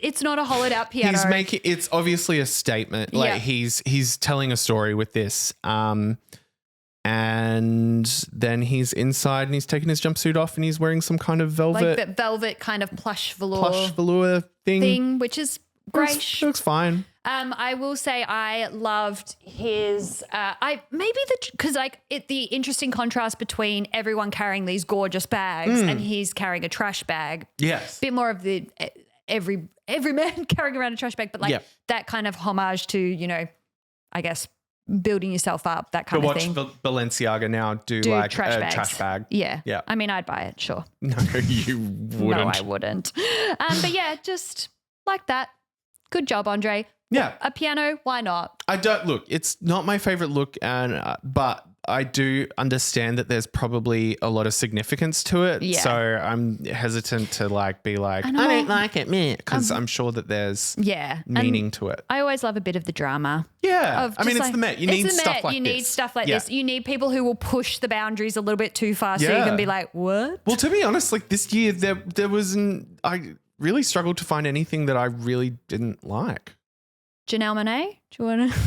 It's not a hollowed out piano. It's obviously a statement. Like he's telling a story with this. And then he's inside and he's taking his jumpsuit off and he's wearing some kind of velvet. Like that velvet kind of plush velour thing. Which is great. Looks fine. I will say I loved his. The interesting contrast between everyone carrying these gorgeous bags and he's carrying a trash bag. Yes, bit more of the every man carrying around a trash bag, but that kind of homage to I guess building yourself up, that kind of thing. Watch Balenciaga now do like trash a bags. trash bag. Yeah, yeah. I mean, I'd buy it, sure. No, you wouldn't. No, I wouldn't. But yeah, just like that. Good job, Andre. Yeah. A piano, why not? It's not my favorite look, but I do understand that there's probably a lot of significance to it. Yeah. So I'm hesitant to be like, I don't like it, man, because I'm sure that there's meaning to it. I always love a bit of the drama. Yeah. I mean, it's the Met. You need stuff like this. You need stuff like this. You need people who will push the boundaries a little bit too far so you can be like, what? Well, to be honest, this year there wasn't, I really struggled to find anything that I really didn't like. Janelle Monáe, do you want to?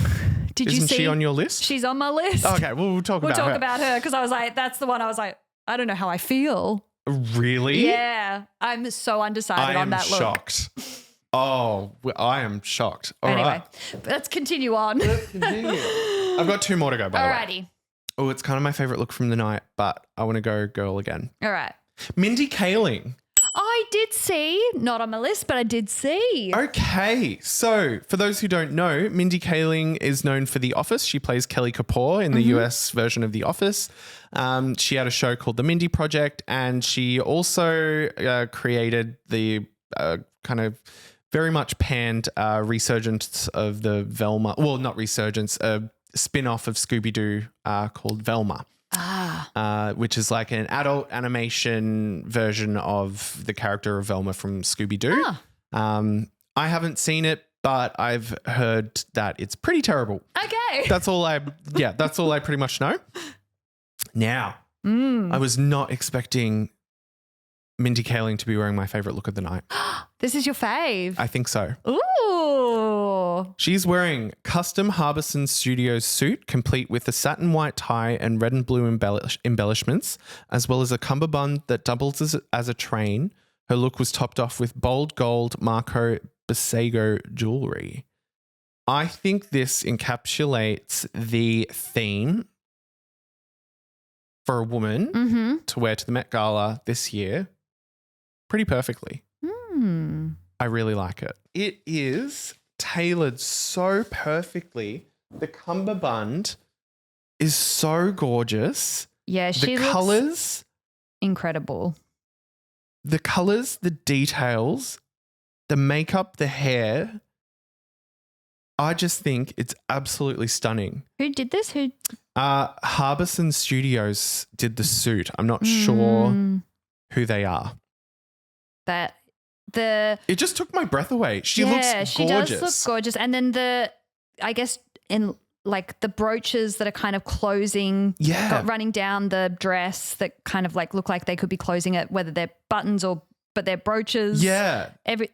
Isn't she on your list? She's on my list. Okay, well, we'll talk about her. We'll talk about her because I was like, that's the one I was like, I don't know how I feel. Really? Yeah. I'm so undecided on that look. I am shocked. Oh, I am shocked. Anyway, let's continue on. I've got two more to go, by the way. Alrighty. Oh, it's kind of my favorite look from the night, but I want to go girl again. All right. Mindy Kaling. I did see, not on my list, but I did see. Okay. So for those who don't know, Mindy Kaling is known for The Office. She plays Kelly Kapoor in the US version of The Office. She had a show called The Mindy Project, and she also created the kind of very much panned resurgence of the Velma. Well, not resurgence, a spin-off of Scooby-Doo called Velma. Which is like an adult animation version of the character of Velma from Scooby-Doo. I haven't seen it, but I've heard that it's pretty terrible. Okay. That's all I pretty much know. Now, I was not expecting Mindy Kaling to be wearing my favorite look of the night. This is your fave. I think so. Ooh. She's wearing custom Harbison Studios suit, complete with a satin white tie and red and blue embellishments, as well as a cummerbund that doubles as a train. Her look was topped off with bold gold Marco Basigo jewelry. I think this encapsulates the theme for a woman to wear to the Met Gala this year pretty perfectly. I really like it. It is tailored so perfectly. The cummerbund is so gorgeous. Yeah, she looks colors, incredible. The colors, the details, the makeup, the hair. I just think it's absolutely stunning. Who did this? Harbison Studios did the suit. I'm not sure who they are. It just took my breath away. She looks gorgeous. She does look gorgeous. And then I guess in like the brooches that are kind of closing, running down the dress that kind of like look like they could be closing it, whether they're buttons but they're brooches. Yeah.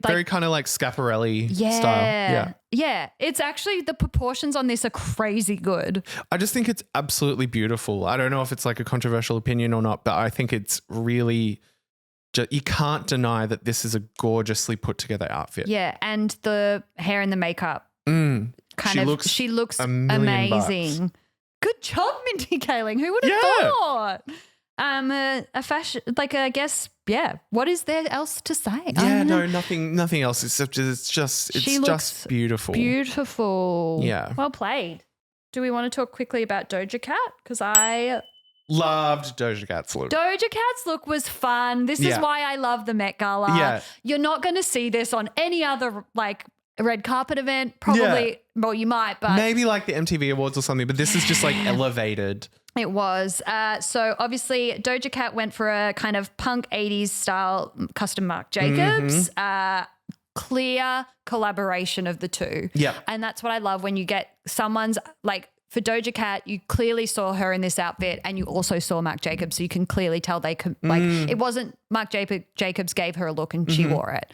Very kind of like Schiaparelli style. Yeah. It's actually, the proportions on this are crazy good. I just think it's absolutely beautiful. I don't know if it's like a controversial opinion or not, but I think it's really, you can't deny that this is a gorgeously put together outfit. Yeah. And the hair and the makeup. She looks amazing. Bucks. Good job, Mindy Kaling. Who would have thought? A fashion, like I guess, what is there else to say? Yeah, no, nothing else. It's just beautiful. Beautiful. Yeah. Well played. Do we want to talk quickly about Doja Cat? Because I loved Doja Cat's look. Doja Cat's look was fun. This is why I love the Met Gala. Yeah. You're not going to see this on any other like red carpet event. Probably, well, you might, but maybe like the MTV Awards or something. But this is just like elevated. It was. So obviously Doja Cat went for a kind of punk 80s style custom Marc Jacobs. Clear collaboration of the two. Yeah. And that's what I love when you get someone's like, for Doja Cat, you clearly saw her in this outfit and you also saw Marc Jacobs. So you can clearly tell they could, like, it wasn't Marc Jacobs gave her a look and she wore it.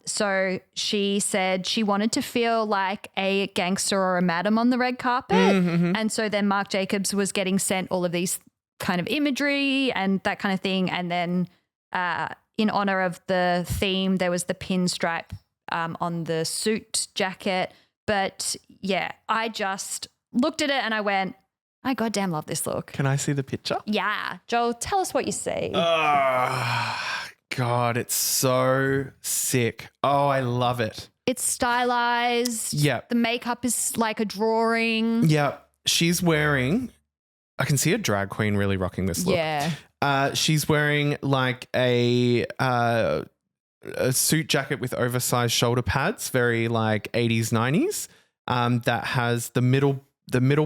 So she said she wanted to feel like a gangster or a madam on the red carpet. And so then Marc Jacobs was getting sent all of these kind of imagery and that kind of thing. And then in honor of the theme, there was the pinstripe on the suit jacket. But yeah, I just looked at it and I went, I goddamn love this look. Can I see the picture? Yeah. Joel, tell us what you see. God, it's so sick. Oh, I love it. It's stylized. Yeah. The makeup is like a drawing. Yeah. She's wearing, I can see a drag queen really rocking this look. Yeah. She's wearing like a suit jacket with oversized shoulder pads, very like 80s, 90s, that has the middle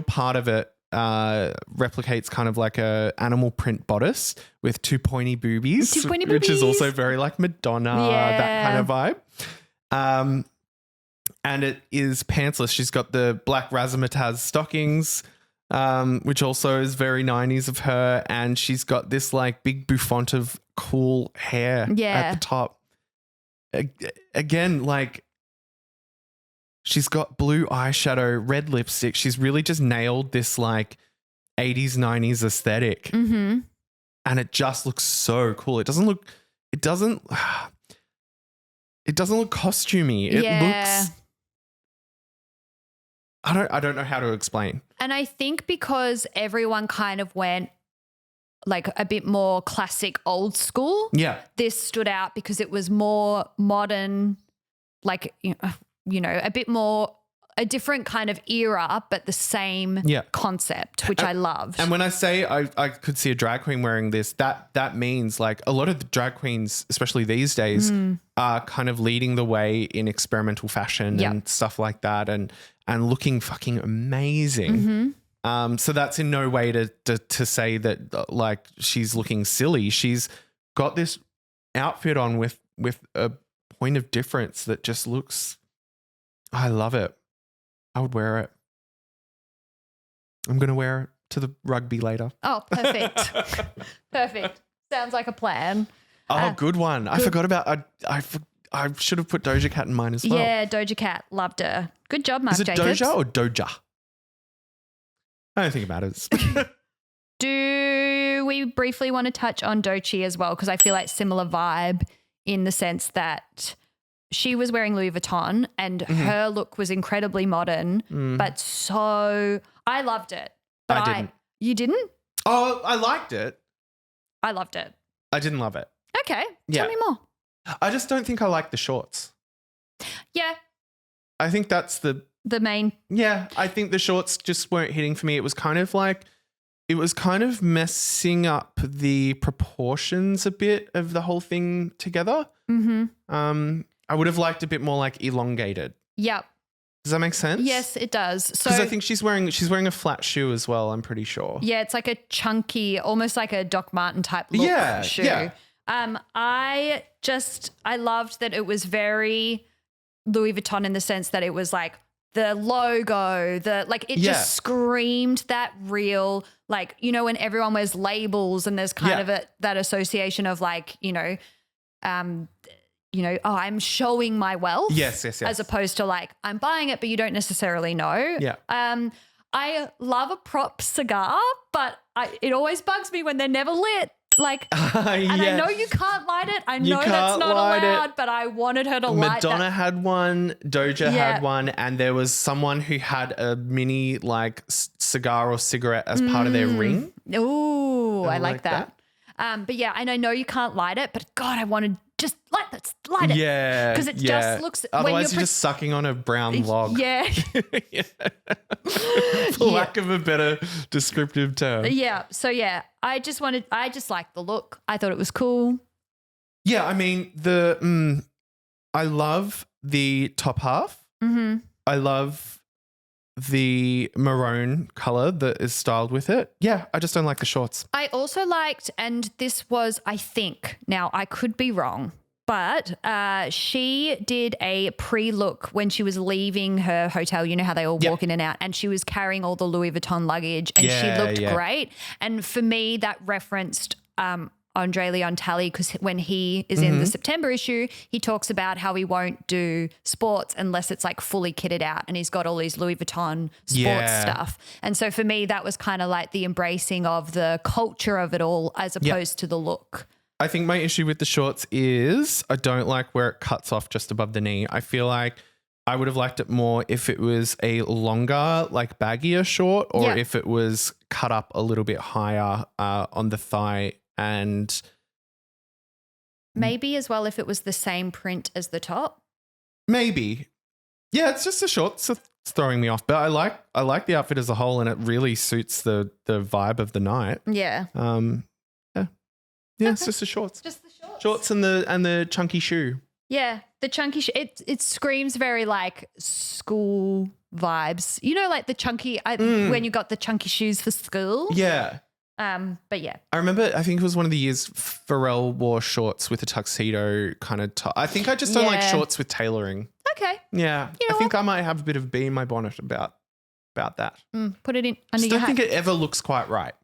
part of it replicates kind of like a animal print bodice with two pointy boobies, which is also very like Madonna, that kind of vibe. And it is pantsless. She's got the black razzmatazz stockings, which also is very 90s of her. And she's got this like big bouffant of cool hair at the top. Again, like, she's got blue eyeshadow, red lipstick. She's really just nailed this like 80s, 90s aesthetic. And it just looks so cool. It doesn't look costumey. It looks, I don't know how to explain. And I think because everyone kind of went like a bit more classic old school. Yeah. This stood out because it was more modern, like, you know, a bit more, a different kind of era, but the same concept, which I loved. And when I say I could see a drag queen wearing this, that means like a lot of the drag queens, especially these days, are kind of leading the way in experimental fashion and stuff like that and looking fucking amazing. So that's in no way to say that like she's looking silly. She's got this outfit on with a point of difference that just looks, I love it. I would wear it. I'm going to wear it to the rugby later. Oh, perfect. Perfect. Sounds like a plan. Oh, good one. I forgot about, I should have put Doja Cat in mine as well. Yeah, Doja Cat. Loved her. Good job, Marc Jacobs. Is it Doja or Doja? I don't think it matters. Do we briefly want to touch on Doechii as well? Because I feel like similar vibe in the sense that she was wearing Louis Vuitton and her look was incredibly modern, but so I loved it. But I didn't. You didn't? Oh, I liked it. I loved it. I didn't love it. Okay. Tell me more. I just don't think I like the shorts. Yeah. I think that's the main. Yeah. I think the shorts just weren't hitting for me. It was kind of messing up the proportions a bit of the whole thing together. I would have liked a bit more like elongated. Yep. Does that make sense? Yes, it does. So because I think she's wearing a flat shoe as well. I'm pretty sure. Yeah, it's like a chunky, almost like a Doc Marten type look shoe. Yeah. I loved that it was very Louis Vuitton in the sense that it was like the logo, just screamed that real, like, you know, when everyone wears labels and there's kind of that association of like, I'm showing my wealth. Yes. As opposed to like, I'm buying it, but you don't necessarily know. Yeah. I love a prop cigar, but it always bugs me when they're never lit. Like, and I know you can't light it. I know that's not allowed, but I wanted her to light that. Madonna had one, Doja had one, and there was someone who had a mini like cigar or cigarette as part of their ring. Ooh, I like that. But yeah, and I know you can't light it, but God, I wanted just light it. Yeah. Because it just looks. Otherwise, you're just sucking on a brown log. Yeah. For lack of a better descriptive term. Yeah. So yeah, I just liked the look. I thought it was cool. Yeah. I mean, I love the top half. Mm-hmm. I love the maroon color that is styled with it. Yeah, I just don't like the shorts. I also liked, and this was, I think, now I could be wrong, but she did a pre-look when she was leaving her hotel. You know how they all walk in and out, and she was carrying all the Louis Vuitton luggage, and she looked great. And for me, that referenced Andre Leon Talley, because when he is in the September issue, he talks about how he won't do sports unless it's like fully kitted out, and he's got all these Louis Vuitton sports stuff. And so for me, that was kind of like the embracing of the culture of it all as opposed to the look. I think my issue with the shorts is I don't like where it cuts off just above the knee. I feel like I would have liked it more if it was a longer, like baggier short, or if it was cut up a little bit higher on the thigh. And maybe as well if it was the same print as the top. Maybe. Yeah, it's just the shorts that's throwing me off. But I like the outfit as a whole, and it really suits the vibe of the night. Yeah. Yeah, it's just the shorts. Just the shorts. Shorts and the chunky shoe. Yeah, the chunky it screams very like school vibes. You know, like the chunky when you got the chunky shoes for school. Yeah. But yeah. I remember, I think it was one of the years Pharrell wore shorts with a tuxedo kind of top. I think I just don't like shorts with tailoring. Okay. Yeah. You know I think I might have a bit of a bee in my bonnet about that. Put it in under I your don't think it ever looks quite right.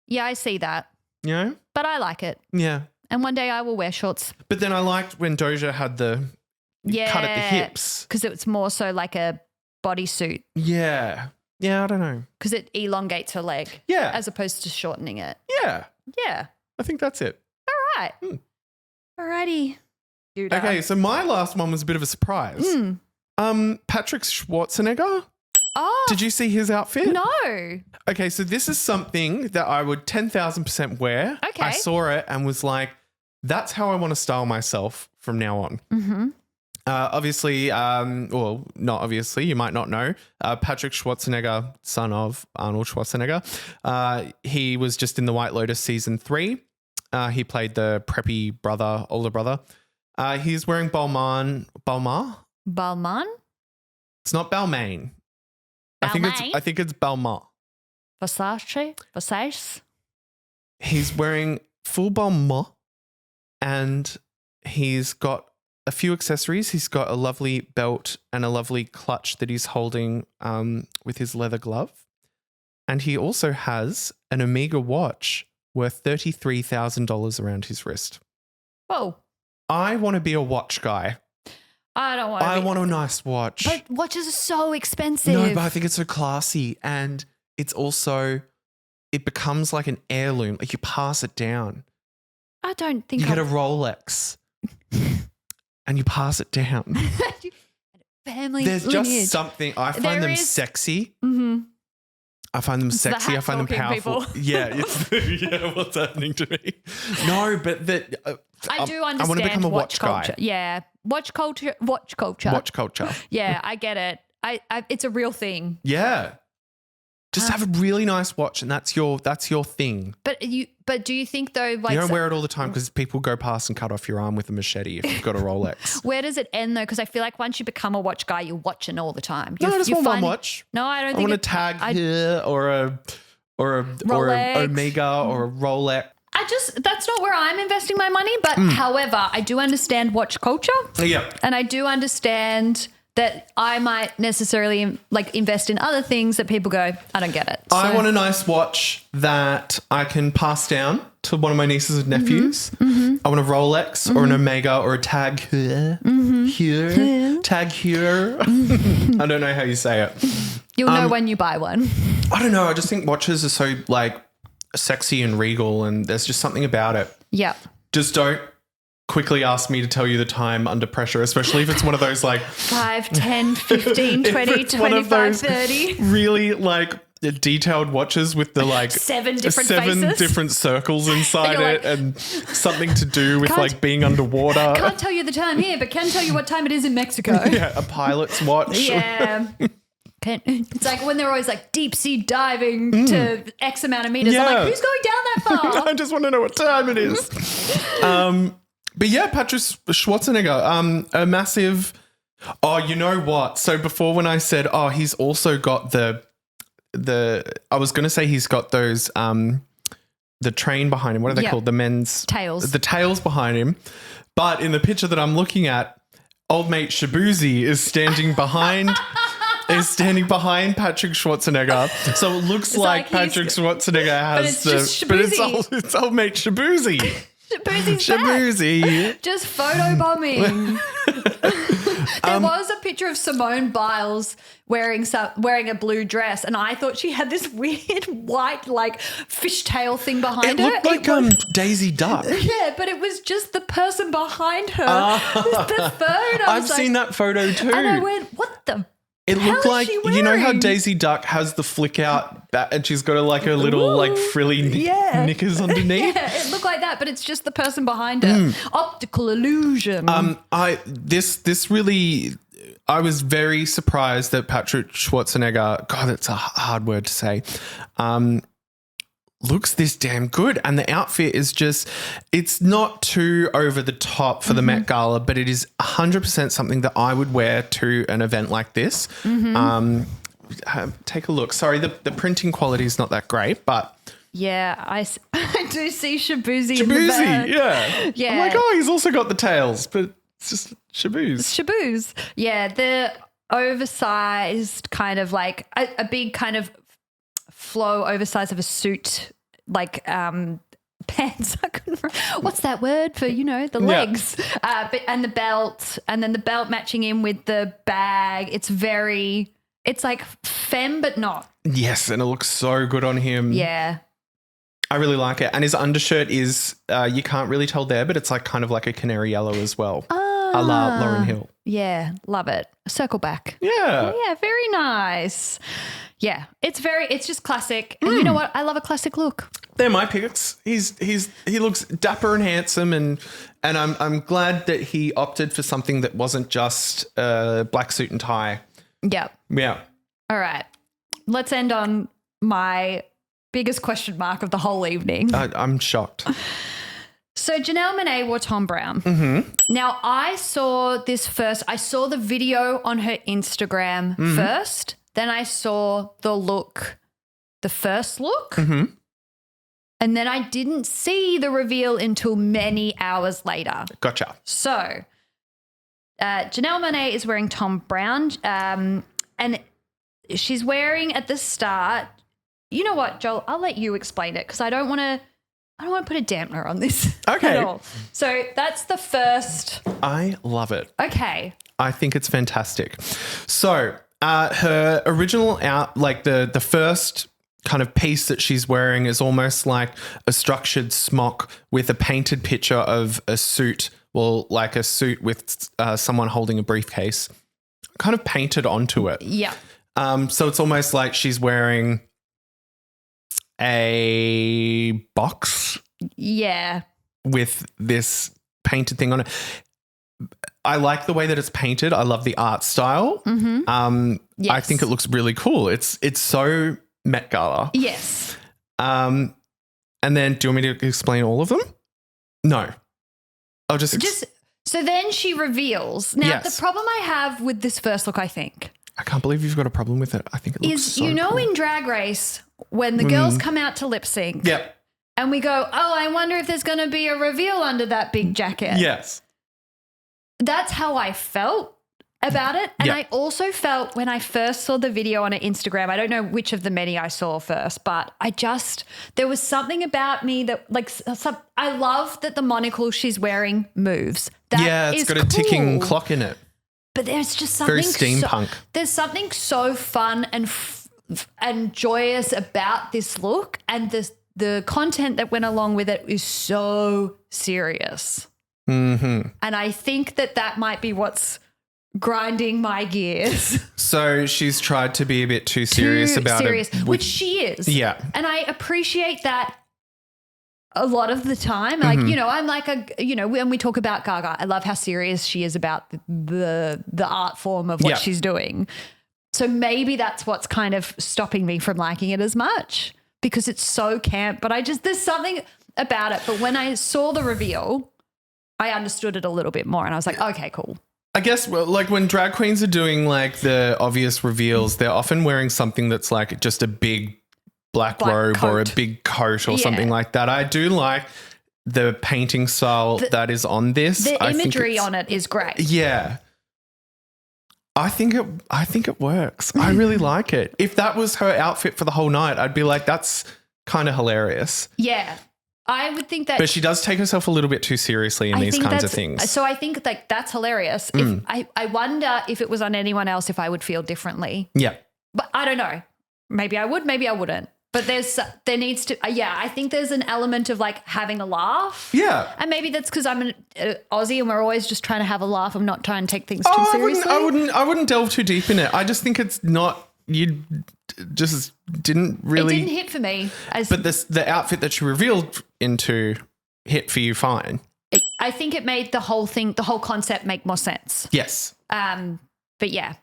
Yeah, I see that. You know? But I like it. Yeah. And one day I will wear shorts. But then I liked when Doja had the cut at the hips. Because it's more so like a bodysuit. Yeah. Yeah, I don't know. Because it elongates her leg. Yeah. As opposed to shortening it. Yeah. Yeah. I think that's it. All right. Alrighty. Okay, so my last one was a bit of a surprise. Patrick Schwarzenegger. Oh. Did you see his outfit? No. Okay, so this is something that I would 10,000% wear. Okay. I saw it and was like, that's how I want to style myself from now on. Mm-hmm. Obviously, well, not obviously, you might not know, Patrick Schwarzenegger, son of Arnold Schwarzenegger. He was just in The White Lotus season 3. He played the preppy brother, older brother. He's wearing Balmain. It's not Balmain. I think it's Balmain. Versace. He's wearing full Balmain, and he's got a few accessories. He's got a lovely belt and a lovely clutch that he's holding with his leather glove. And he also has an Omega watch worth $33,000 around his wrist. Whoa. I want to be a watch guy. I want a nice watch. But watches are so expensive. No, but I think it's so classy. And it's also, it becomes like an heirloom. Like you pass it down. I don't think you get a Rolex and you pass it down. Family There's lineage. just something, I find them sexy. Mm-hmm. I find them It's sexy. the I find them powerful. people. Yeah, yeah. What's happening to me? No, but I do understand. I want to become a watch culture. guy. Yeah, watch culture. Watch culture. Watch culture. Yeah, I get it. I it's a real thing. Yeah. Just have a really nice watch, and that's your thing. But do you think though, like, you don't wear it all the time because people go past and cut off your arm with a machete if you've got a Rolex. Where does it end though? Because I feel like once you become a watch guy, you're watching all the time. No, I just want one watch. No, I don't I think want a tag here or a Omega or a Rolex. That's not where I'm investing my money. But however, I do understand watch culture. Yeah. And I do understand that I might necessarily like invest in other things that people go, I don't get it. So, I want a nice watch that I can pass down to one of my nieces and nephews. I want a Rolex or an Omega or a tag here. Tag here. I don't know how you say it. You'll know when you buy one. I don't know. I just think watches are so like sexy and regal, and there's just something about it. Yeah. Just don't quickly ask me to tell you the time under pressure, especially if it's one of those like 5, 10, 15, 20, 25, 30. Really like detailed watches with the like seven different circles inside it, and something to do with like being underwater. Can't tell you the time here, but can tell you what time it is in Mexico. Yeah, a pilot's watch. Yeah. It's like when they're always like deep sea diving to X amount of meters. Yeah. I'm like, who's going down that far? I just want to know what time it is. But yeah, Patrick Schwarzenegger, a massive. Oh, you know what? So before when I said, oh, he's also got the. I was going to say he's got those the train behind him. What are they called? The men's tails. The tails behind him. But in the picture that I'm looking at, old mate Shabuzi is standing behind. Is standing behind Patrick Schwarzenegger, so it looks like Patrick Schwarzenegger has it's old mate Shabuzi. Shabuzi. Just photobombing. There was a picture of Simone Biles wearing a blue dress, and I thought she had this weird white like fishtail thing behind her. It looked like Daisy Duck. Yeah, but it was just the person behind her. The phone. I've seen that photo too. And I went, what the? It looked like, you know how Daisy Duck has the flick out and she's got her little like frilly knickers underneath? Yeah, it looked like that, but it's just the person behind her. Optical illusion. I was very surprised that Patrick Schwarzenegger, God, that's a hard word to say, looks this damn good. And the outfit is just, it's not too over the top for the Met Gala, but it is 100% something that I would wear to an event like this. Take a look. Sorry, the printing quality is not that great, but... Yeah, I do see Shabuzi in the back. Yeah. I'm like, oh, he's also got the tails, but it's just Shabooze. Yeah, the oversized kind of like a big kind of flow oversize of a suit, like pants. What's that word for, the legs? And the belt, and then the belt matching in with the bag. It's like femme, but not. Yes, and it looks so good on him. Yeah. I really like it. And his undershirt is, you can't really tell there, but it's like kind of like a canary yellow as well. A la Lauryn Hill. Yeah, love it. Circle back. Yeah. Yeah, very nice. Yeah, it's just classic. And you know what? I love a classic look. They're my picks. He looks dapper and handsome, and I'm glad that he opted for something that wasn't just a black suit and tie. Yeah. Yeah. All right. Let's end on my biggest question mark of the whole evening. I'm shocked. So Janelle Monáe wore Tom Brown. Mm-hmm. Now I saw the video on her Instagram first. Then I saw the first look. Mm-hmm. And then I didn't see the reveal until many hours later. Gotcha. So Janelle Monáe is wearing Tom Brown, and she's wearing at the start. You know what, Joel? I'll let you explain it because I don't want to put a dampener on this at all. So that's the first. I love it. Okay. I think it's fantastic. So her original the first kind of piece that she's wearing is almost like a structured smock with a painted picture of a suit. Well, like a suit with someone holding a briefcase kind of painted onto it. Yeah. So it's almost like she's wearing a box. Yeah. With this painted thing on it. I like the way that it's painted. I love the art style. Mm-hmm. Yes. I think it looks really cool. It's so Met Gala. Yes. And then do you want me to explain all of them? No. I'll just so then she reveals. Now, Yes. the problem I have with this first look, I think, I can't believe you've got a problem with it. I think it looks is, so you know, cool. in Drag Race, when the girls come out to lip sync Yep. and we go, oh, I wonder if there's going to be a reveal under that big jacket. Yes. That's how I felt about it. And Yeah. I also felt when I first saw the video on Instagram, I don't know which of the many I saw first, but there was something about me that I love that the monocle she's wearing moves. That It's is got a ticking cool. clock in it. But there's just something Very steampunk. there's something so fun and joyous about this look, and the content that went along with it is so serious. Mm-hmm. And I think that might be what's grinding my gears. So she's tried to be a bit too serious about it. Which she is. Yeah. And I appreciate that a lot of the time. Like, Mm-hmm. you know, I'm like when we talk about Gaga, I love how serious she is about the art form of what Yeah. she's doing. So maybe that's what's kind of stopping me from liking it as much, because it's so camp. But there's something about it. But when I saw the reveal, I understood it a little bit more, and I was like, okay, cool. I guess like when drag queens are doing like the obvious reveals, they're often wearing something that's like just a big black robe coat. or a big coat or Yeah. something like that. I do like the painting style that is on this. The I think imagery it's- on it is great. Yeah. I think it works. I really like it. If that was her outfit for the whole night, I'd be like, that's kind of hilarious. Yeah. I would think that. But she does take herself a little bit too seriously in I these think kinds of that's- things. So I think like that's hilarious. If I wonder if it was on anyone else, if I would feel differently. Yeah. But I don't know. Maybe I would, maybe I wouldn't. But there needs to, I think there's an element of like having a laugh. Yeah. And maybe that's because I'm an Aussie and we're always just trying to have a laugh and not try and take things too I seriously. wouldn't delve too deep in it. I just think it's not, you just didn't really. It didn't hit for me. But the outfit that she revealed into hit for you fine. I think it made the whole concept make more sense. Yes. But yeah,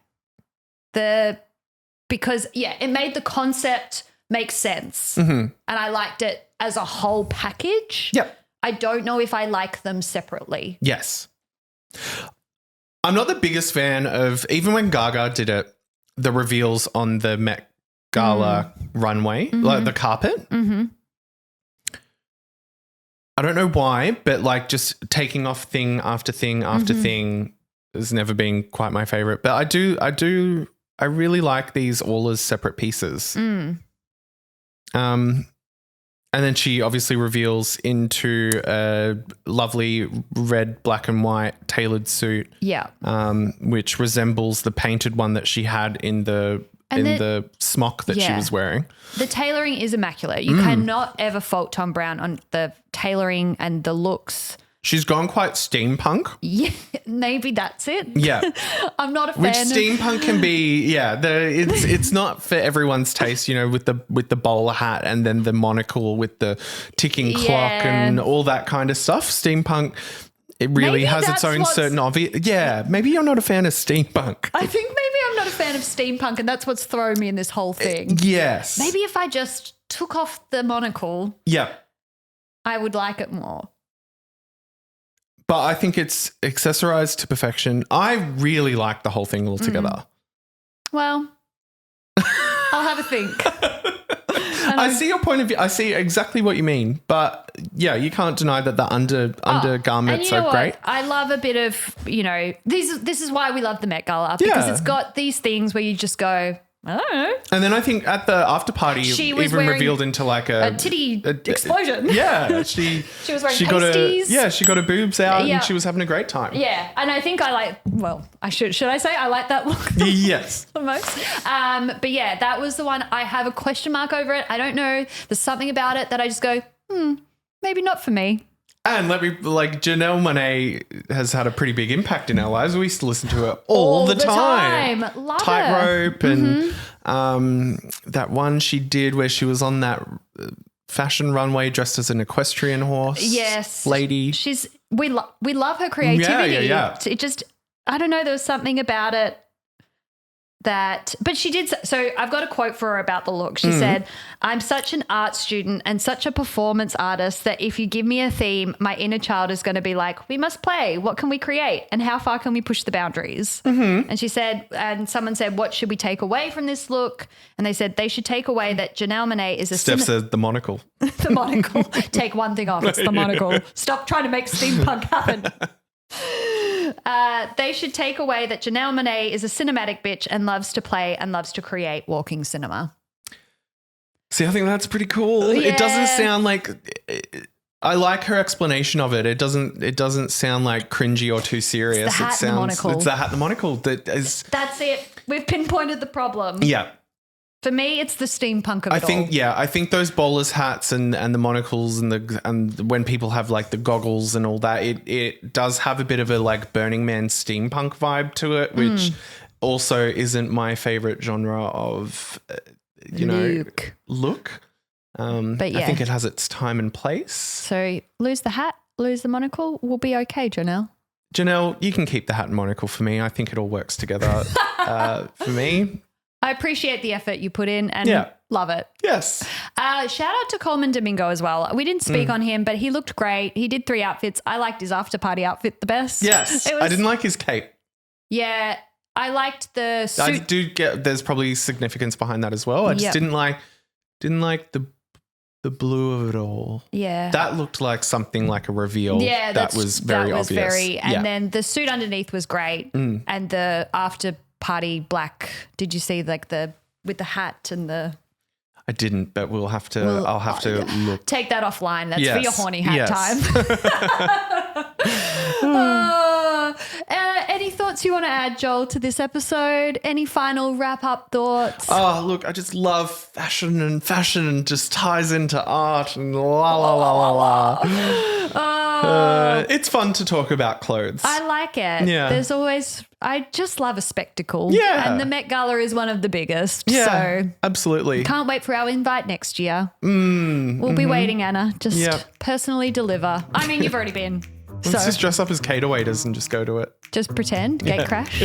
it made the concept make sense. Mm-hmm. And I liked it as a whole package. Yep. I don't know if I like them separately. Yes. I'm not the biggest fan of, even when Gaga did it, the reveals on the Met Gala runway, like the carpet. Mm-hmm. I don't know why, but like just taking off thing after thing after thing has never been quite my favorite. But I really like these all as separate pieces. And then she obviously reveals into a lovely red, black and white tailored suit. Yeah. Which resembles the painted one that she had in the smock that she was wearing. The tailoring is immaculate. You cannot ever fault Tom Brown on the tailoring and the looks. She's gone quite steampunk. Yeah, maybe that's it. Yeah. I'm not a fan Which of steampunk can be, it's not for everyone's taste, you know, with the bowler hat and then the monocle with the ticking clock and all that kind of stuff. Steampunk, it really Maybe has its that's own what's- certain obvious. Yeah, maybe you're not a fan of steampunk. I think maybe I'm not a fan of steampunk, and that's what's thrown me in this whole thing. Yes. Maybe if I just took off the monocle, Yeah. I would like it more. But I think it's accessorized to perfection. I really like the whole thing altogether. Well, I'll have a think. I see your point of view. I see exactly what you mean. But yeah, you can't deny that the undergarments and you know are great. what? I love a bit of, this is why we love the Met Gala, because Yeah. it's got these things where you just go, I don't know. And then I think at the after party, She it was even wearing revealed into like A titty explosion. Yeah, she was wearing got pasties. she got her boobs out Yeah. and she was having a great time. Yeah, and I think should I say I like that look Yes. the most. But yeah, that was the one. I have a question mark over it. I don't know. There's something about it that I just go, maybe not for me. And Janelle Monáe has had a pretty big impact in our lives. We used to listen to her all the time. Love Tightrope and that one she did where she was on that fashion runway dressed as an equestrian horse. Yes, lady. We love her creativity. Yeah. It just, I don't know. There was something about it but she did. So I've got a quote for her about the look. She said, "I'm such an art student and such a performance artist that if you give me a theme, my inner child is going to be like, we must play. What can we create? And how far can we push the boundaries?" And she said, and someone said, what should we take away from this look? And they said they should take away that Janelle Monáe is a Steph said the monocle. the monocle. Take one thing off. It's the monocle. Stop trying to make steampunk happen. They should take away that Janelle Monáe is a cinematic bitch and loves to play and loves to create walking cinema. See, I think that's pretty cool. Yeah. It doesn't sound like I like her explanation of it. It doesn't sound like cringy or too serious. It's the hat and the monocle. It's the hat and the monocle that is. That's it. We've pinpointed the problem. Yeah. For me, it's the steampunk of it all. I think those bowlers hats and the monocles and when people have like the goggles and all that, it does have a bit of a like Burning Man steampunk vibe to it, which also isn't my favorite genre of look. But yeah. I think it has its time and place. So lose the hat, lose the monocle, we'll be okay, Janelle. Janelle, you can keep the hat and monocle for me. I think it all works together for me. I appreciate the effort you put in and love it. Yes. Shout out to Coleman Domingo as well. We didn't speak on him, but he looked great. He did 3 outfits. I liked his after party outfit the best. Yes. I didn't like his cape. Yeah. I liked the suit. I do get there's probably significance behind that as well. I just didn't like the blue of it all. Yeah. That looked like something like a reveal. Yeah. That was very obvious. And then the suit underneath was great. And the after party black, did you see like with the hat and the... I didn't, but I'll have to look. Take that offline. That's for your horny hat time. Any thoughts you want to add, Joel, to this episode? Any final wrap-up thoughts? Oh, look, I just love fashion just ties into art and la, la, la, la, la. It's fun to talk about clothes. I like it. Yeah. I just love a spectacle. Yeah. And the Met Gala is one of the biggest. Yeah, so absolutely. Can't wait for our invite next year. We'll be waiting, Anna. Just personally deliver. I mean, you've already been. Let's just dress up as cater waiters and just go to it. Just pretend. Gate crash.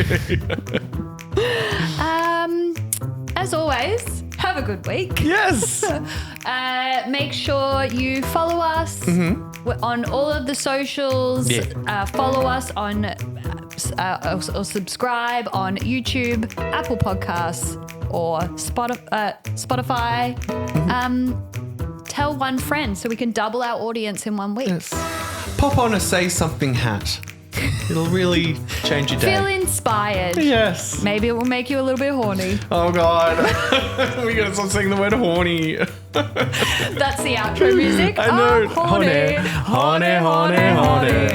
As always, have a good week. Yes. Make sure you follow us on all of the socials. Yeah. Follow us on or subscribe on YouTube, Apple Podcasts, or Spotify. Tell one friend so we can double our audience in 1 week. Yes. Pop on a Say Something hat. It'll really change your day. Feel inspired. Yes. Maybe it will make you a little bit horny. Oh, God. We're going to stop saying the word horny. That's the outro music. I know. Horny. Horny, horny, horny.